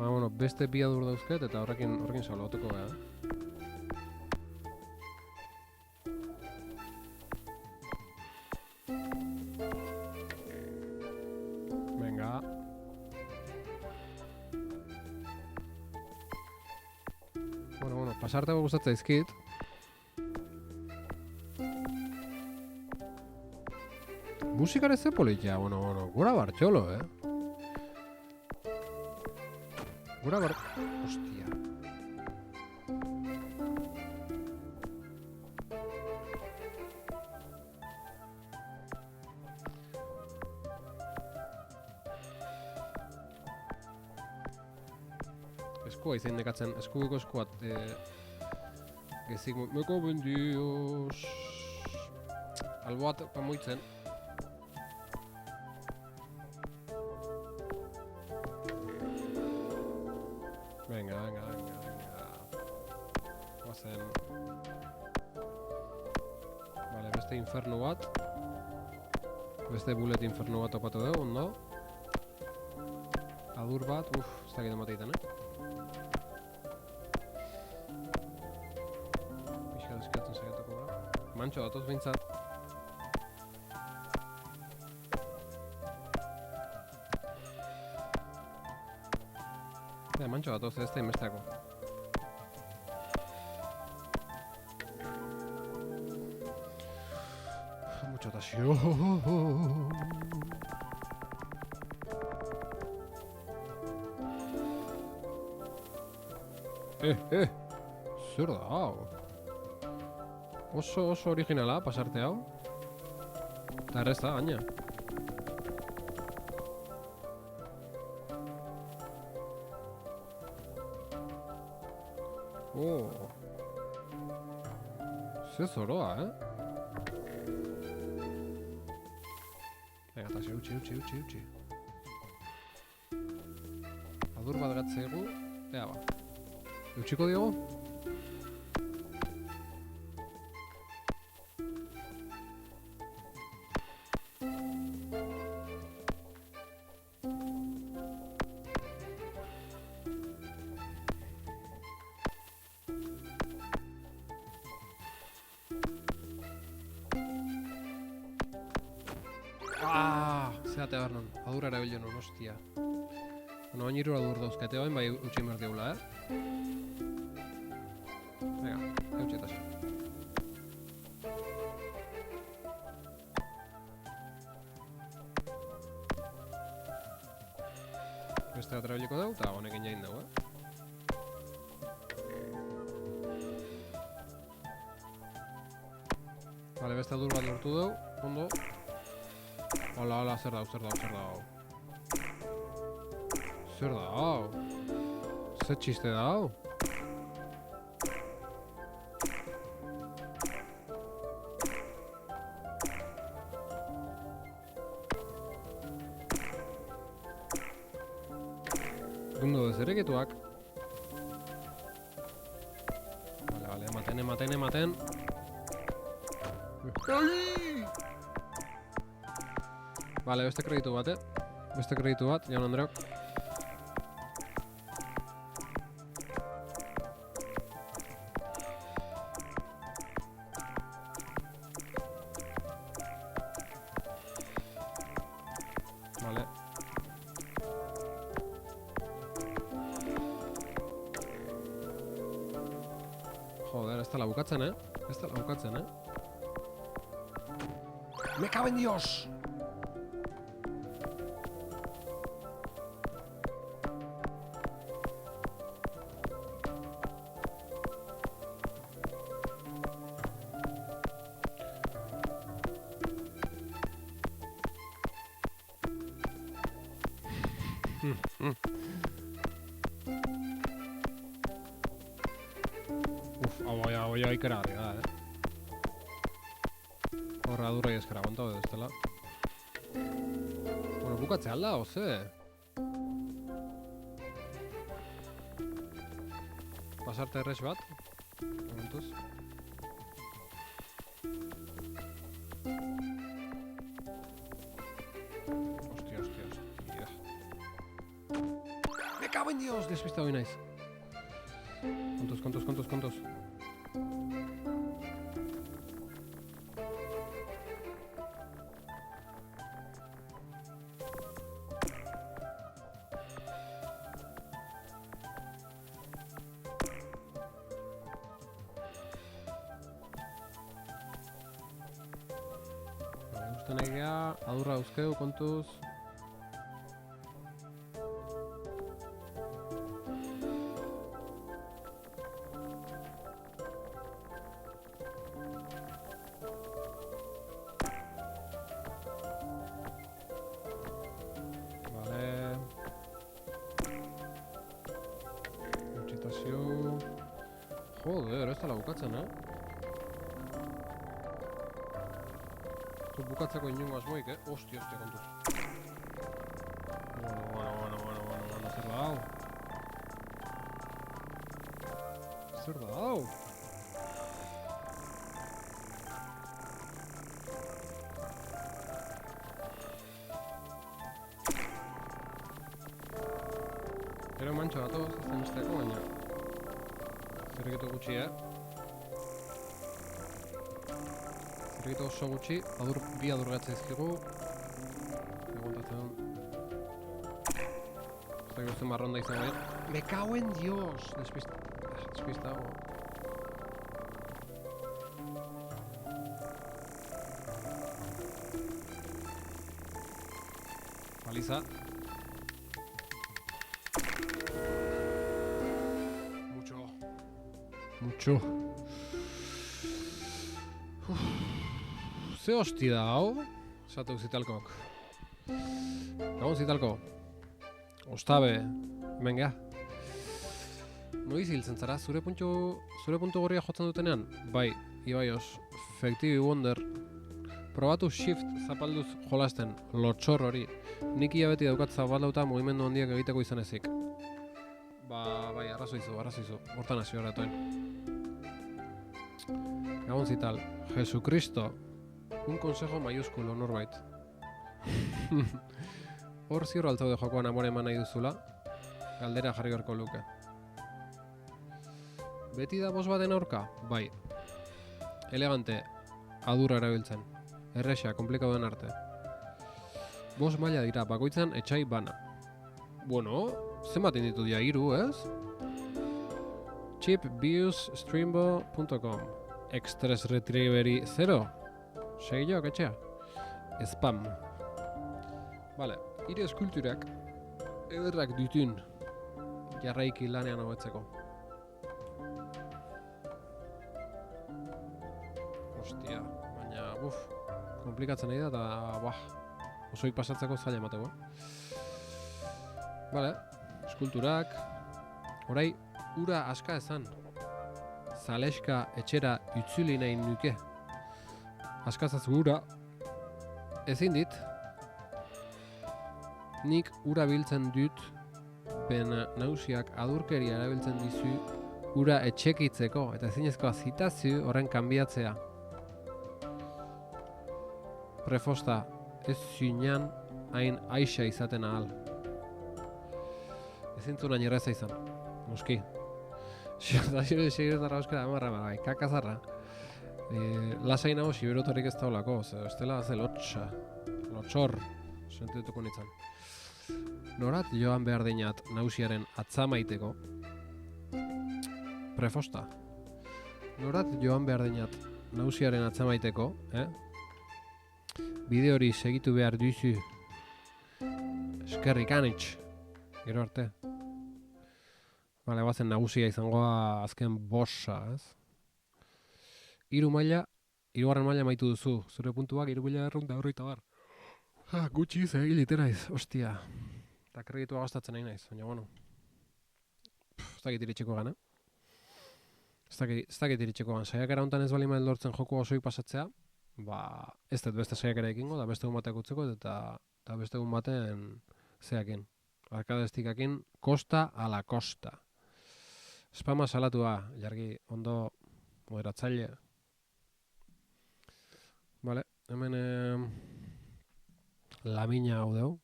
Bueno, beste bi adur dauzket eta horrekin salbatuko gara. Venga. Bueno, pasarteko gustatzen zaizkit. Musikare ze politia, bueno, gura bartxolo, Hostia. Eskua izain nekatzen, eskuiko eskuat gezik meko bendios alboat pamuitzen. Venga. Oazen. Vale, beste infernu bat. Beste bullet infernu bat topatu dugu, ondo. Adur bat, ez dakit emateiten, Pixka deskatzen saiatuko da. Mantxo datoz bintzat. Mantxo datoz ez da inbesteako. Muchotazio. Zer da hau? Oso originala pasarte hau. Eta erreza, gaina. Ze zoroa, Venga, eta eutxi. Adur bat gatzegu, ea ba. Eutxiko diogu? Zeate behar non, adur erabilio non, hostia. Bueno, bain 3 adur dauzkate bain, bai utxin behar diogula, Venga, eutxetaz. Beste bat erabiliko dugu, eta honekin jain dugu, Vale, beste adur bat lortu dugu, ondo. Hola, zer dau. Zer dau? Zer txiste dau? Ondo dezereketuak. Vale, ematen. Vale, beste kreditu bat, Jaun Andreok. Vale. Joder, ez da bukatzen, Me cago en Dios! Hau ja ikeragarria da, Horra adurra eskara aguanta edo ez dela. Bueno, bukatzea alda, oze? Pasarte errex bat. Momentuz. Hostia. Me cago en Dios, despistado y naiz. Kontuz. Egea, adurra dauzkeu, kontuz. Vale. Utxitazio. Joder, ez dela bukatzen, Bukatzeko inungo asmoik, Hostia, kontuz. Bueno, zer da hau? Ero mantxo datoz, ez den izteko, baina zerrekitu gutxi, Zerrekitu oso gutxi, bi adurgatzea izkigu. Egontatzen. Ez da guztien marronda izan bai. Me cago en Dios! Despistago. Paliza. Mucho. Ze hosti da hau? Esatu zitalkok. Gabon zitalko. Ostabe. Hemen geha. Noiz hiltzen zara? Zure puntu gorria jotzen dutenean? Bai, Ibaios. Effective Wonder. Probatu shift zapalduz jolasten. Lotxor hori. Nik ia beti daukat zapaldauta mugimendu handiak egiteko izan ezik. Bai, arrazoizu. Hortan hasi horretoen. Gabon zital. Jesucristo. Un consejo mayúsculo, norbait. Hor ziur altzaude jokoan amore eman nahi duzula, galdera jarri beharko luke. Beti da boss baten aurka? Bai. Elegante, adurra erabiltzen. Erresa, komplikadoen arte. Boss maila dira, bakoitzan etxai bana. Bueno, zenbaten ditu dia 3, ez? chipbiusstreambo.com Express Retrievery 0 Segilloak etxea. Spam. Vale, 3 eskulturak. ederrak ditun jarraiki lanean hobetzeko. Ostia, baina, komplikatzen nahi da, eta, osoik pasatzeko zaila emateko. Vale, eskulturak, orai, ura aska ezan. Zaleska etxera itzuli nahi nuke. Askazaz ura, ezin dit. Nik ura biltzen dut, bena nausiak adurkeria erabiltzen dizu ura etxekitzeko, eta ezinezkoa zitazu horren kanbiatzea. Prefosta, ez zinan hain aixa izaten ahal. Ezintzuna nirreza izan, noski. Siberotarra euskara amarra, bai, kakazarra. Lasai nago siberotarik ez daulako, estela ze lotxor, sentituko nintzen. Norat joan behar dinat nausiaren atzamaiteko? Prefosta. Norat joan behar dinat nausiaren atzamaiteko, Bide hori segitu behar duzu. Eskerrik anitz. Gero arte. Bale, bazen nagusia izangoa azken bossa, ez? Hirugarren maila maitu duzu. Zure puntuak 3.100 bar. Gutxi egin literaiz, ostia. Eta kreditua gastatzen nahi naiz, baina bueno. Ez dakit iritsiko gan, Ez dakit iritsiko gan. Saiakera honetan ez bali mail lortzen joko osoik pasatzea, ez dut beste saiakera ekingo, da beste egun batek utzeko, eta beste egun baten zeakin. Arkadestikakin, kosta ala kosta. Spama salatua, jargi, ondo moderatzaile. Vale, hemen lamina hau deu.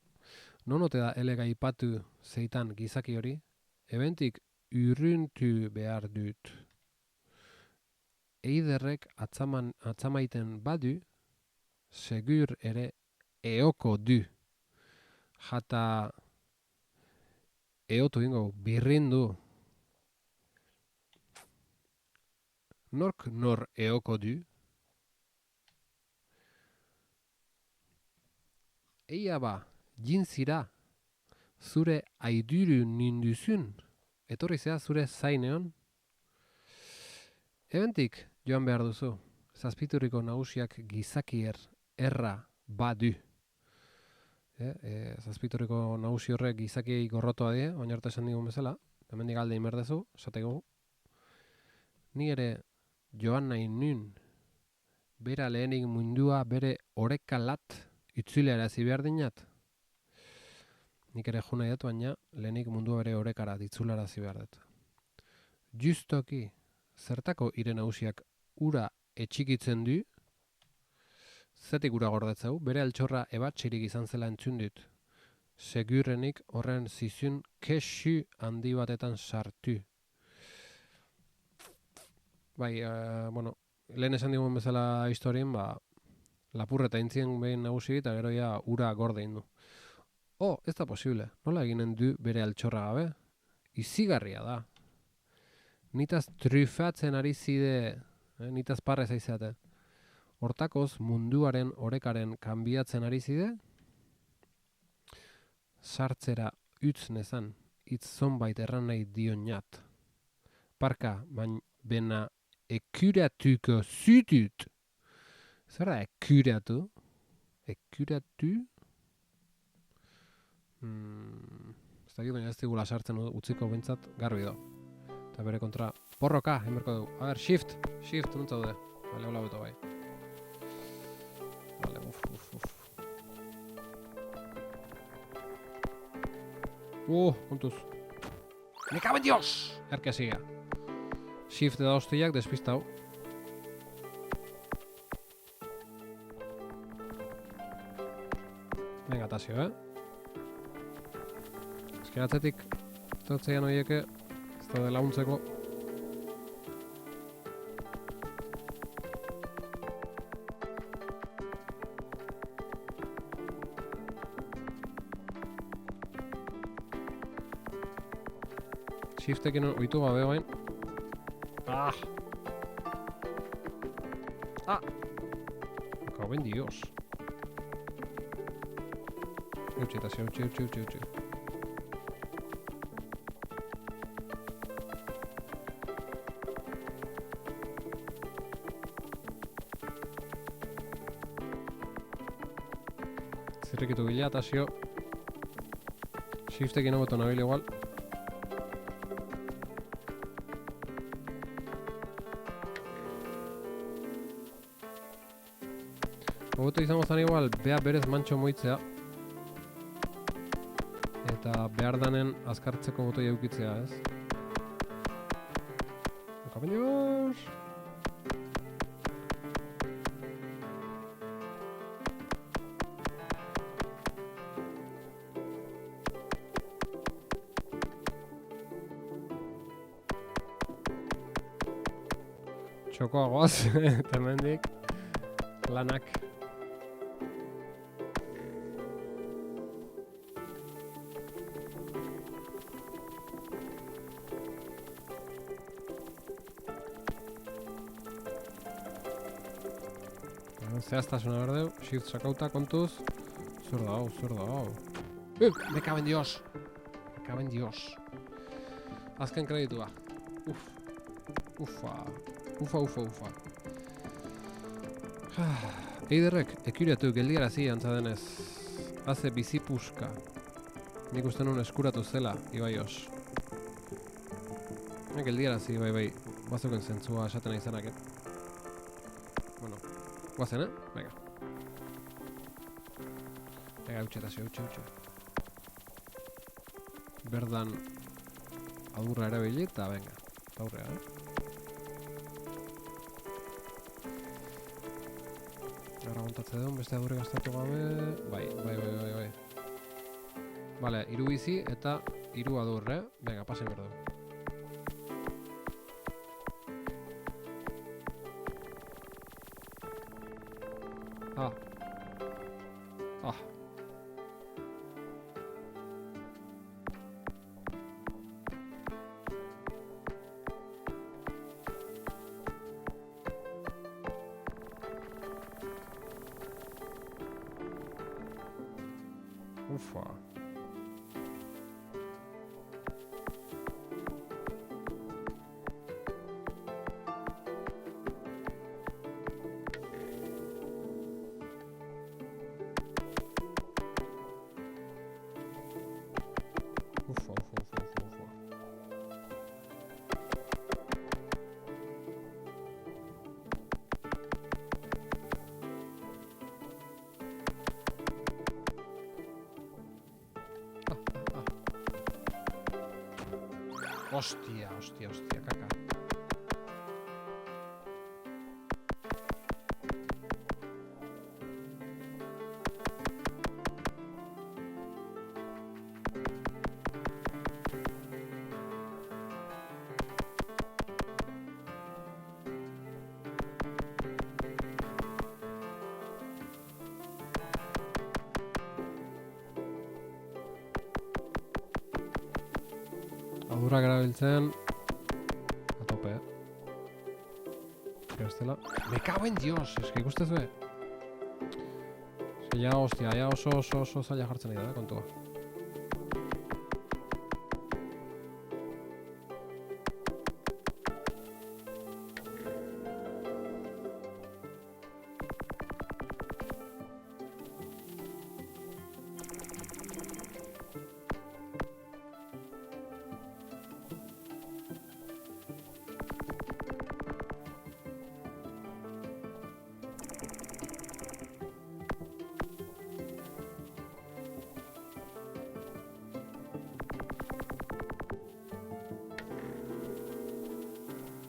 Non ote da elega ipatu zeitan gizaki hori? Ebentik urruntu behar dut. Eiderrek atzamaiten badu, segur ere eoko du. Jata eotu ingo, birrindu. Nork nor eoko du? Eia ba, jintzira, zure aiduru ninduzun, etorri zea zure zaineon. Ebentik joan behar duzu, zazpituriko nagusiak gizakier erra badu. Zazpituriko nagusi horrek gizakiei gorrotoa die, oinarte esan digun bezala, hemendik alde inberdezu, esateko. Ni ere joan nahi nun, bera lehenik mundua bere orekalat itzulera behar dinat. Nik ere jo nahi dut, baina lehenik mundua bere orekara ditzulara behar dut. Justoki, zertako ire nagusiak ura etxikitzen du, zetik ura gordetzeu, bere altxorra ebatxirik izan zela entzun dut. Segurrenik horren zizun kesu handi batetan sartu. Bai, lehen esan digun bezala historien, lapurreta intzien behin nagusi eta gero ja ura gorde indu. Ez da posible, nola eginen du bere altxorra gabe? Izigarria da. Nitaz trufatzen ari zide, nitaz parrez aizeate. Hortakoz munduaren orekaren kanbiatzen ari zide, sartzera utz nezan, hitz zonbait erran nahi dionat. Parka, bena ekuratuko zutut. Zer da ekuratu? Ekuratu? Ez dakit, baina ez digula sartzen utziko bentsat garbi do. Eta bere kontra porroka, hemerko dugu. A ber, shift, nuntza dude. Bale, hola beto bai. Bale, kontuz. Me cago en Dios! Erke siga. Shift da hostiak, despistau. Venga, tasio, Eskeratzetik, tortzeian horieke, ez da launtzeko. Shiftekin oitu gabe bain. Cago en Dios. Eutxi. Zirrikitu gila, eta zio. Shiftekin hobeto nabil igual. Hobeto izango zen igual, bea berez mantxo moitzea. Eta behar danen azkartzeko botoi eukitzea, ez? Kapeños! Txokoa goaz, eta hemendik lanak. Zehaztasuna berdeu, shift sakauta kontuz. Zer da hau. Me caben Dios! Azken kreditua. Ufa. Eiderrek, ekuriatu geldiarazi antza denez. Haze bizipuska. Nik uste nun eskuratu zela, Ibaios. Geldiarazi, bai. Bazoken zentzua esaten izanak, Bueno, guazen, Venga. Venga, eutxe. Berdan adurra erabili eta venga. Aurrea, Gara montatze duen, beste adurre gastatu gabe. Bai. Vale, 3 bizi eta 3 adurre. Venga, pasen berdu. Ufa. Hostia, kaka. Adurrak erabiltzen a tope, Gaztela. Me cago en Dios, eski ikustez be. Ja, hostia, ja oso zaila jartzen dira, kontua.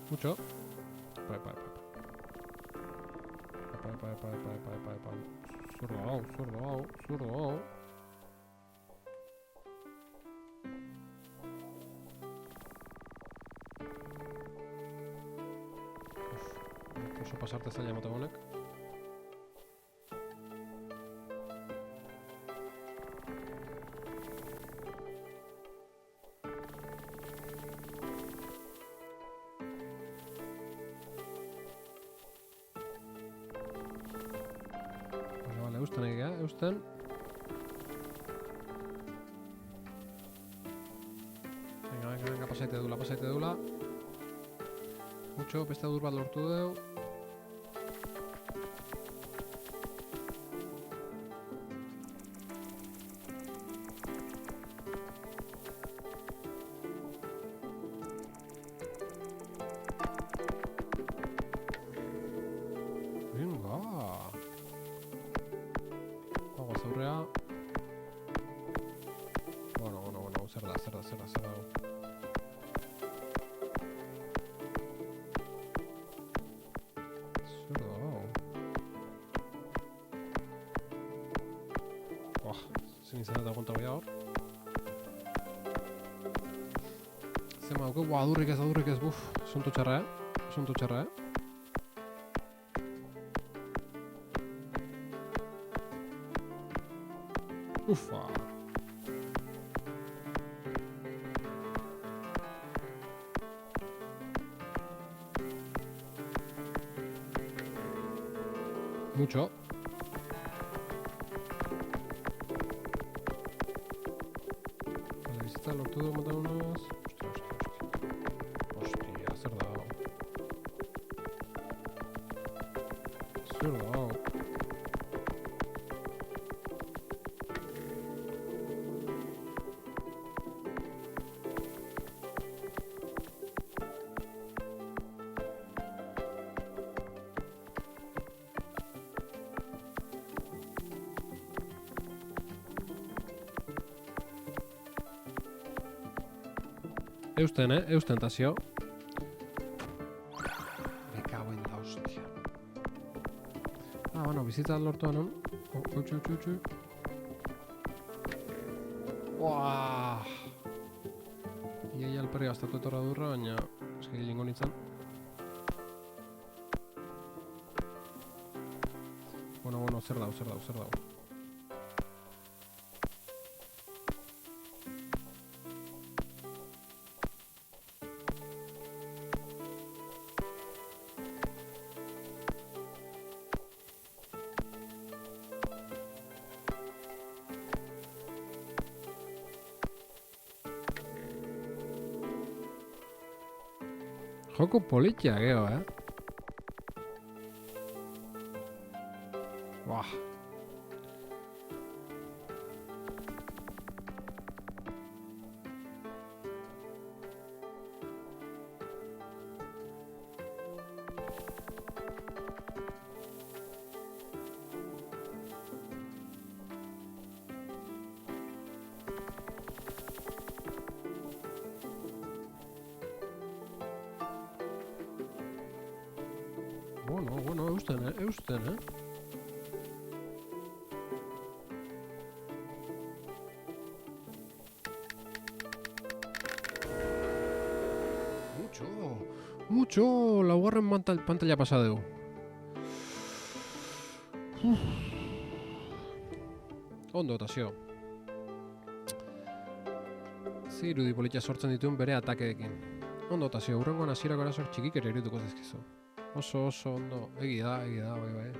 Mucho. Pai. Zurdo hau. Oso pasarte zaila mota honek. Eusten. Venga, pasaite dula. Mucho, beste adur bat lortu deu. aurrea. Bueno, zer da. Zer da. Zin izan eta aguanta hor. Zema dugu, adurrik ez, buf, suntu txarra, Ufa. Mucho. Vale, bizitza lortu dugu mata unoz. Hostia, zer da. Eusten tazio. Me cago en la hostia. Bueno, bizitza lortu anon. Utxu. Uaaah. Iaia alperri gaztatu etorra durra, baina eski lingo nintzen. Bueno, zer dau. Joko politia geho, Buah. Bueno, eusten, Mucho, laugarren pantalla pasa dugu. Ondo, Tasio. Zirudi politia sortzen dituen bere atakeekin. Ondo, Tasio, urrengoan hasierako arazoak txikik ere irituko zizkizu. Oso ondo, egi da, bai.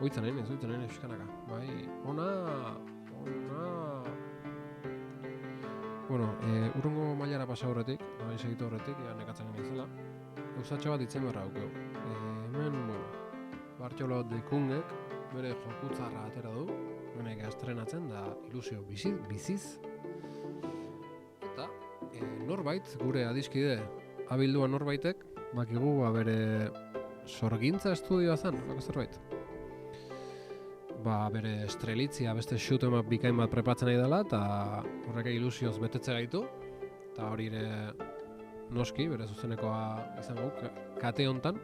Oitzen nahi, fiskanaka. Bai, ona. Bueno, urrengo mailara pasa horretik, nahi segitu horretik, nekatzen gani zela. Eusatxo bat ditzen berra haukeu. Hemen, Bartxolo de Kungek bere jokutzarra atera du, hemenek estrenatzen da ilusio biziz. Eta norbait, gure adiskide abildua norbaitek, bakigu bere sorgintza estudioa zen, bako zerbait. Bere estrelitzia beste shoot emak bikain bat prepatzen nahi dela, eta horrek ilusioz betetze gaitu. Eta hori ere noski, bere zuzenekoa izango kate hontan.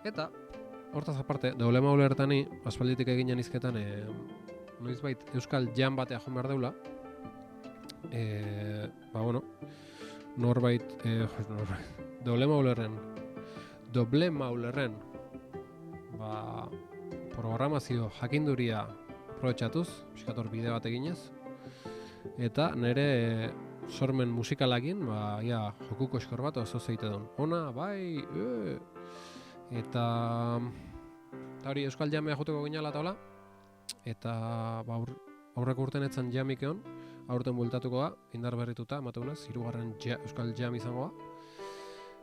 Eta, hortaz aparte, Double Maulertani, aspalditik eginen izketan, noizbait Euskal Jam batea joan behar deula. Norbait, Double Maulerren, programazio jakinduria aprobetxatuz, piskator bide bat eginez, eta nire sormen musikalakin, jokuko eskor bat oso zeite duen. Ona, bai, eta hori Euskal Jamea joteko ginala eta hola, eta aurreko urten etzan jamik egon, aurten bueltatuko da, indar berrituta, emateunez, 3. Euskal Jam izango da.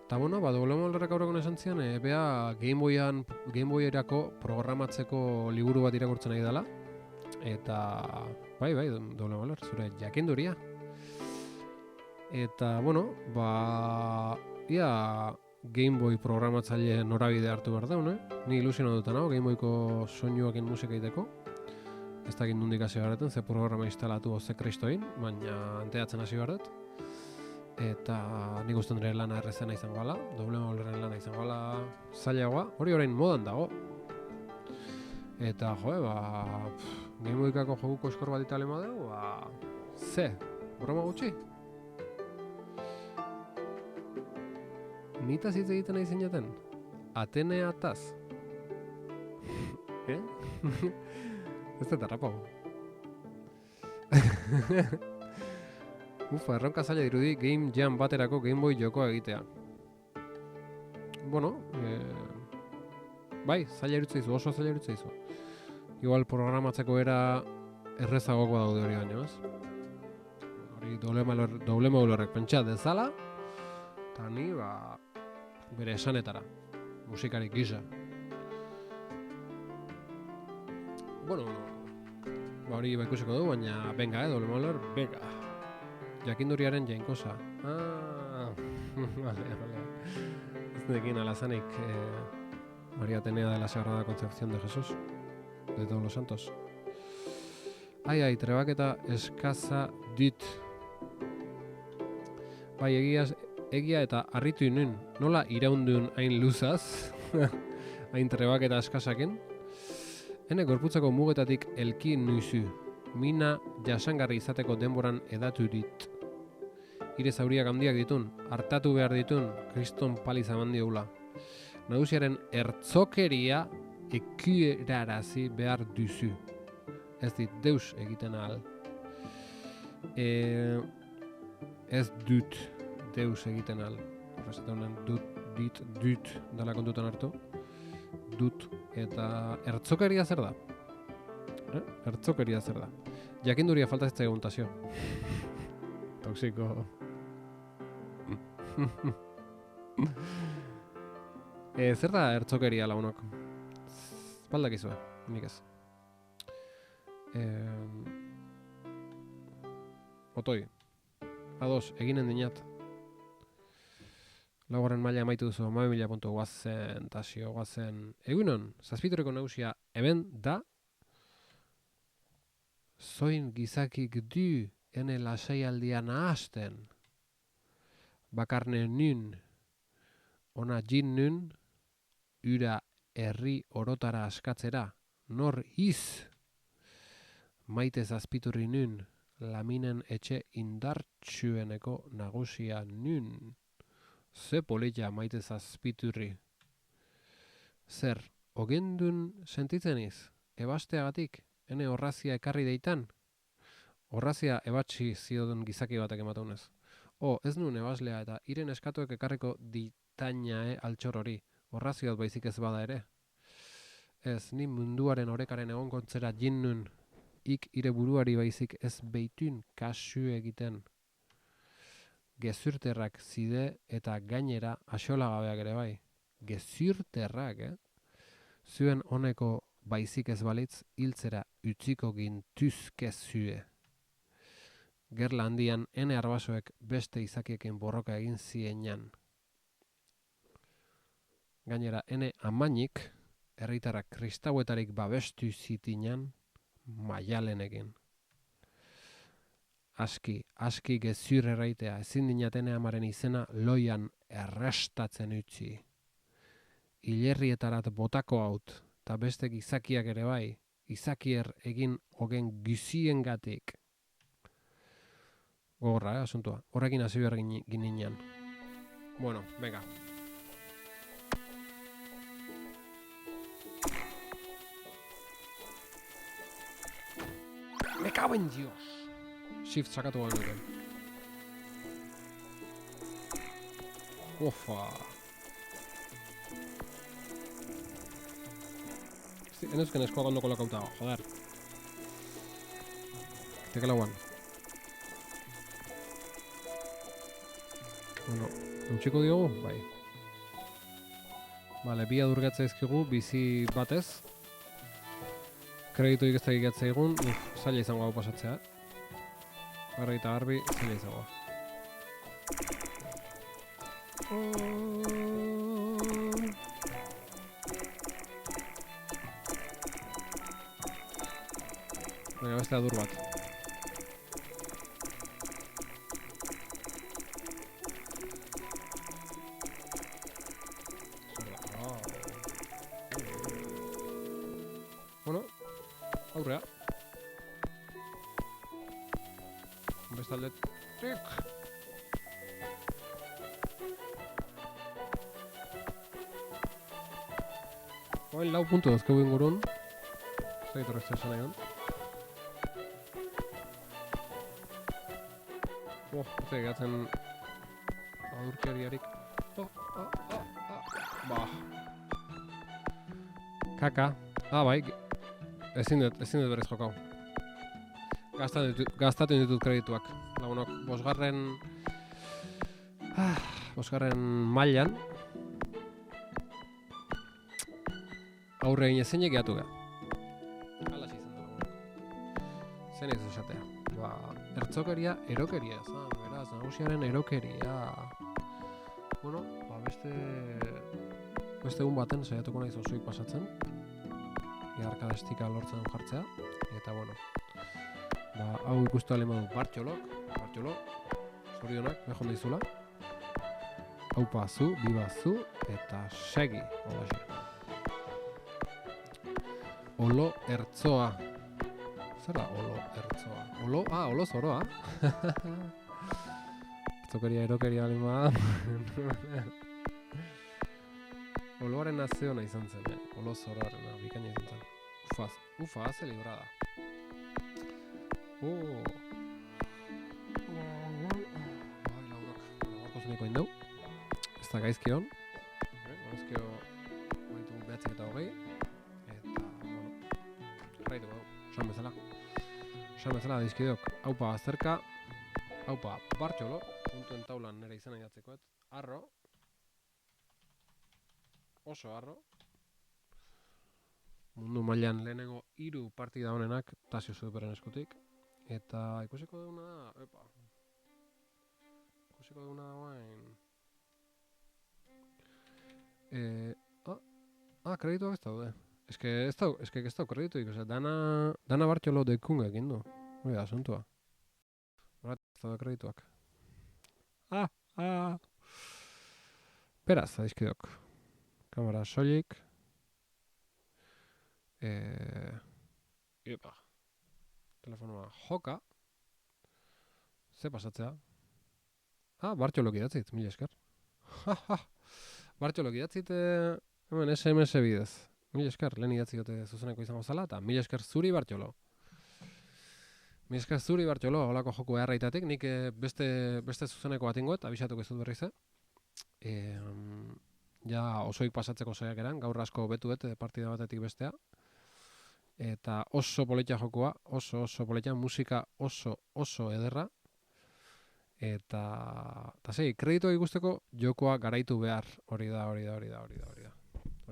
Eta Double Maulerrek aurrekon esan zian, bea Game Boyerako programatzeko liburu bat irakurtzen nahi dela. Eta, bai, Double Mauler, zure jakinduria. Eta, ia Game Boy programatzaile norabide hartu behar daun, Ni ilusiono dutan hau, Game Boyko soinuakin musika egiteko. ez dakit nondik hasi barreten, ze programa instalatu ze kristoin, baina enteatzen hasi barret. Eta nik uste nire lana errezena izango gala, doble molerren lana izango gala zailagoa, hori orain modan dago. Eta Game Boykako joguko eskor bat itale modeu, ze, broma gutxi? Nitaz hitz egiten nahi zinaten? Ateneataz? Ez da tarrapago. Erronka zaila dirudi Game Jam baterako Game Boy jokoa egitea. Bueno, bai, zaila irutzeizu, oso zaila irutzeizu. Igual programatzeko era errezagokoa daude hori baino, ez? Hori doble modulorrek pentsa dezala, eta ni, bere esanetara, musikarik gisa. Bueno, hori ikusiko du, baina venga, doble modulor, venga. Jakinduriaren jainkosa. Vale. Ez nekin alazanik María Atenea de la Sagrada Concepción de Jesús, de todos los santos. Ai, trebaketa eskaza dit. Bai, egia eta harritu inun, nola iraundun hain luzaz, hain trebaketa eskazaken? Hene gorputzako mugetatik elki nuizu, mina jasangarri izateko denboran edatu dit. Ire zauriak handiak ditun, hartatu behar ditun, kriston paliz eman diogula. Nagusiaren ertzokeria ekierarazi behar duzu. Ez dit deus egiten ahal. Ez dut deus egiten ahal. Horrezeta honen dut dala kontutan hartu. Dut eta ertzokeria zer da? Ertzokeria zer da? Jakinduria falta ez zaigun tasio. Toxiko. Zer da ertzokeria lagunok? Baldakizue, nik ez. Otoi. Ados, eginen dinat. Laugarren maila amaitu duzu, 12.000 puntu guazen, tasio guazen. Egunon, zazpituriko nagusia hemen da. Zoin gizakik du ene lasaialdian ahazten. Bakarne nun, ona jin nun, ura herri orotara askatzera, nor iz. Maite zazpiturri nun, laminen etxe indartsueneko nagusia nun. Ze polita maite zazpiturri. Zer, ogendun sentitzen iz, ebasteagatik, ene horrazia ekarri deitan? Horrazia ebatzi ziodun gizaki batek ematunez. Ez nuen ebaslea eta iren eskatuek ekarriko ditainae altxor hori. Horraziot baizik ez bada ere. Ez, ni munduaren orekaren egonkontzera jin nun, ik ire buruari baizik ez beitun kasu egiten. Gezurterrak zide eta gainera axolagabeak ere bai. Gezurterrak, Zuen honeko baizik ez balitz hiltzera utziko gintuzke zue. Gerla handian ene arbasoek beste izakiekin borroka egin zienan. Gainera ene amainik, herritarrak kristauetarik babestu zitinan, maialenekin. Aski gezur erraitea, ezin dinatene amaren izena loian errestatzen utzi. Hilerrietarat botako haut, eta beste gizakiak ere bai, izakier egin hogen giziengatik. Gogorra, asuntua. Horrekin hasi behar gininean. Bueno, venga. Me cago en Dios. Shift sakatu garen duten. Ufa. Enezken eskoa gondo kolokauta, joder. Teke lauan. Bueno, eutxiko diogu, bai. Vale, bi adurgatza ezkigu, bizi batez. Kredituik ez da egiatza egun, zaila izango hau pasatzea. Garri eta garbi, zaila izango. Baina beste adur bat. Bueno, aurrea. Beste aldetik. Oain lau puntu dazkegu ingurun. Zait horrezta esan egon. Ez egatzen adurkeriarik. Kaka. Bai, ezin dut berez jokau. Gaztatu ditut kredituak. Lagunok, bosgarren mailan aurre egin ezinek gehiatu geha. Hala izan da lagunok. Zen ez esatea. Ertzokeria, erokeria, beraz, nagusiaren erokeria. Bueno, beste egun baten saiatuko naiz osoik pasatzen. Iarkadestika lortzen jartzea. Eta, bueno, hau ikustu alema du Bartxolo, zorionak, behon dizula. Haupa zu, biba zu, eta segi, holaxe. Olo ertzoa. Zer da olo ertzoa? Olo zoroa. Ertzokeria, erokeria alema. Oloaren nazeona izan zen, olo zoroaren, bikaina izan zen. Ufa, haze librada. Laurok zuneko indau. Ez da gaizki hon. Gaizkio baitu behatzik eta hogei. Eta, bueno, jarraitu gau, esan bezala. Esan bezala dizkideok. Haupa azterka, haupa Bartxolo, puntuen taulan nire izena idatzekoet. Arro. Oso arro. Mundu mailan lehenengo 3 partida honenak Tasio Zuperen eskutik. Eta ikusiko duguna da, ikusiko duguna guain... Kredituak ez daude. Ez que ez dau kredituik, dana Bartxolo dekun egin du. Hori da, asuntua. Horat ez daude kredituak. Beraz, adizkidok. Kamera soilik. Telefonoa joka. Ze pasatzea? Bartxolok idatzit, mila esker. Bartxolok idatzit hemen SMS bidez. Mila esker, lehen idatziote zuzeneko izango zala, eta mila esker zuri Bartxolo. Mila esker zuri Bartxolo, holako joku beharraitatik, nik beste zuzeneko bat ingoet, abisatuko ez dut berriz, ja osoik pasatzeko saiak eran, gaur asko betuet partida batetik bestea. Eta oso politia jokua, oso politia, musika oso ederra. Eta zei, kreditoa ikusteko jokoa garaitu behar. Hori da. Hori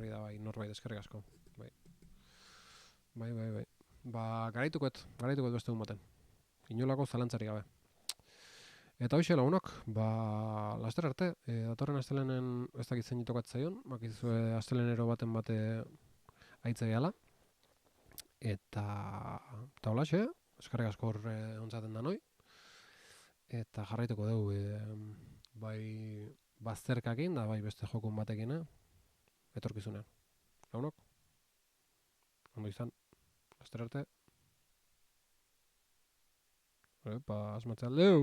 da, bai, norbait eskerrik asko. Bai. Garaitukoet beste egun baten. Inolako zalantzarik gabe. Eta hoxe lagunok, laster arte, datorren astelenen ez dakitzen jitokat zaion, bakizue astelenero baten bate aitze gehala. Eta holaxe, eskerrik asko hor ontzaten da noi. Eta jarraituko dugu bai bazterkakin da bai beste jokun batekin etorkizunean. Lagunok? Ondo izan. Laster arte. Asmatze aldeu!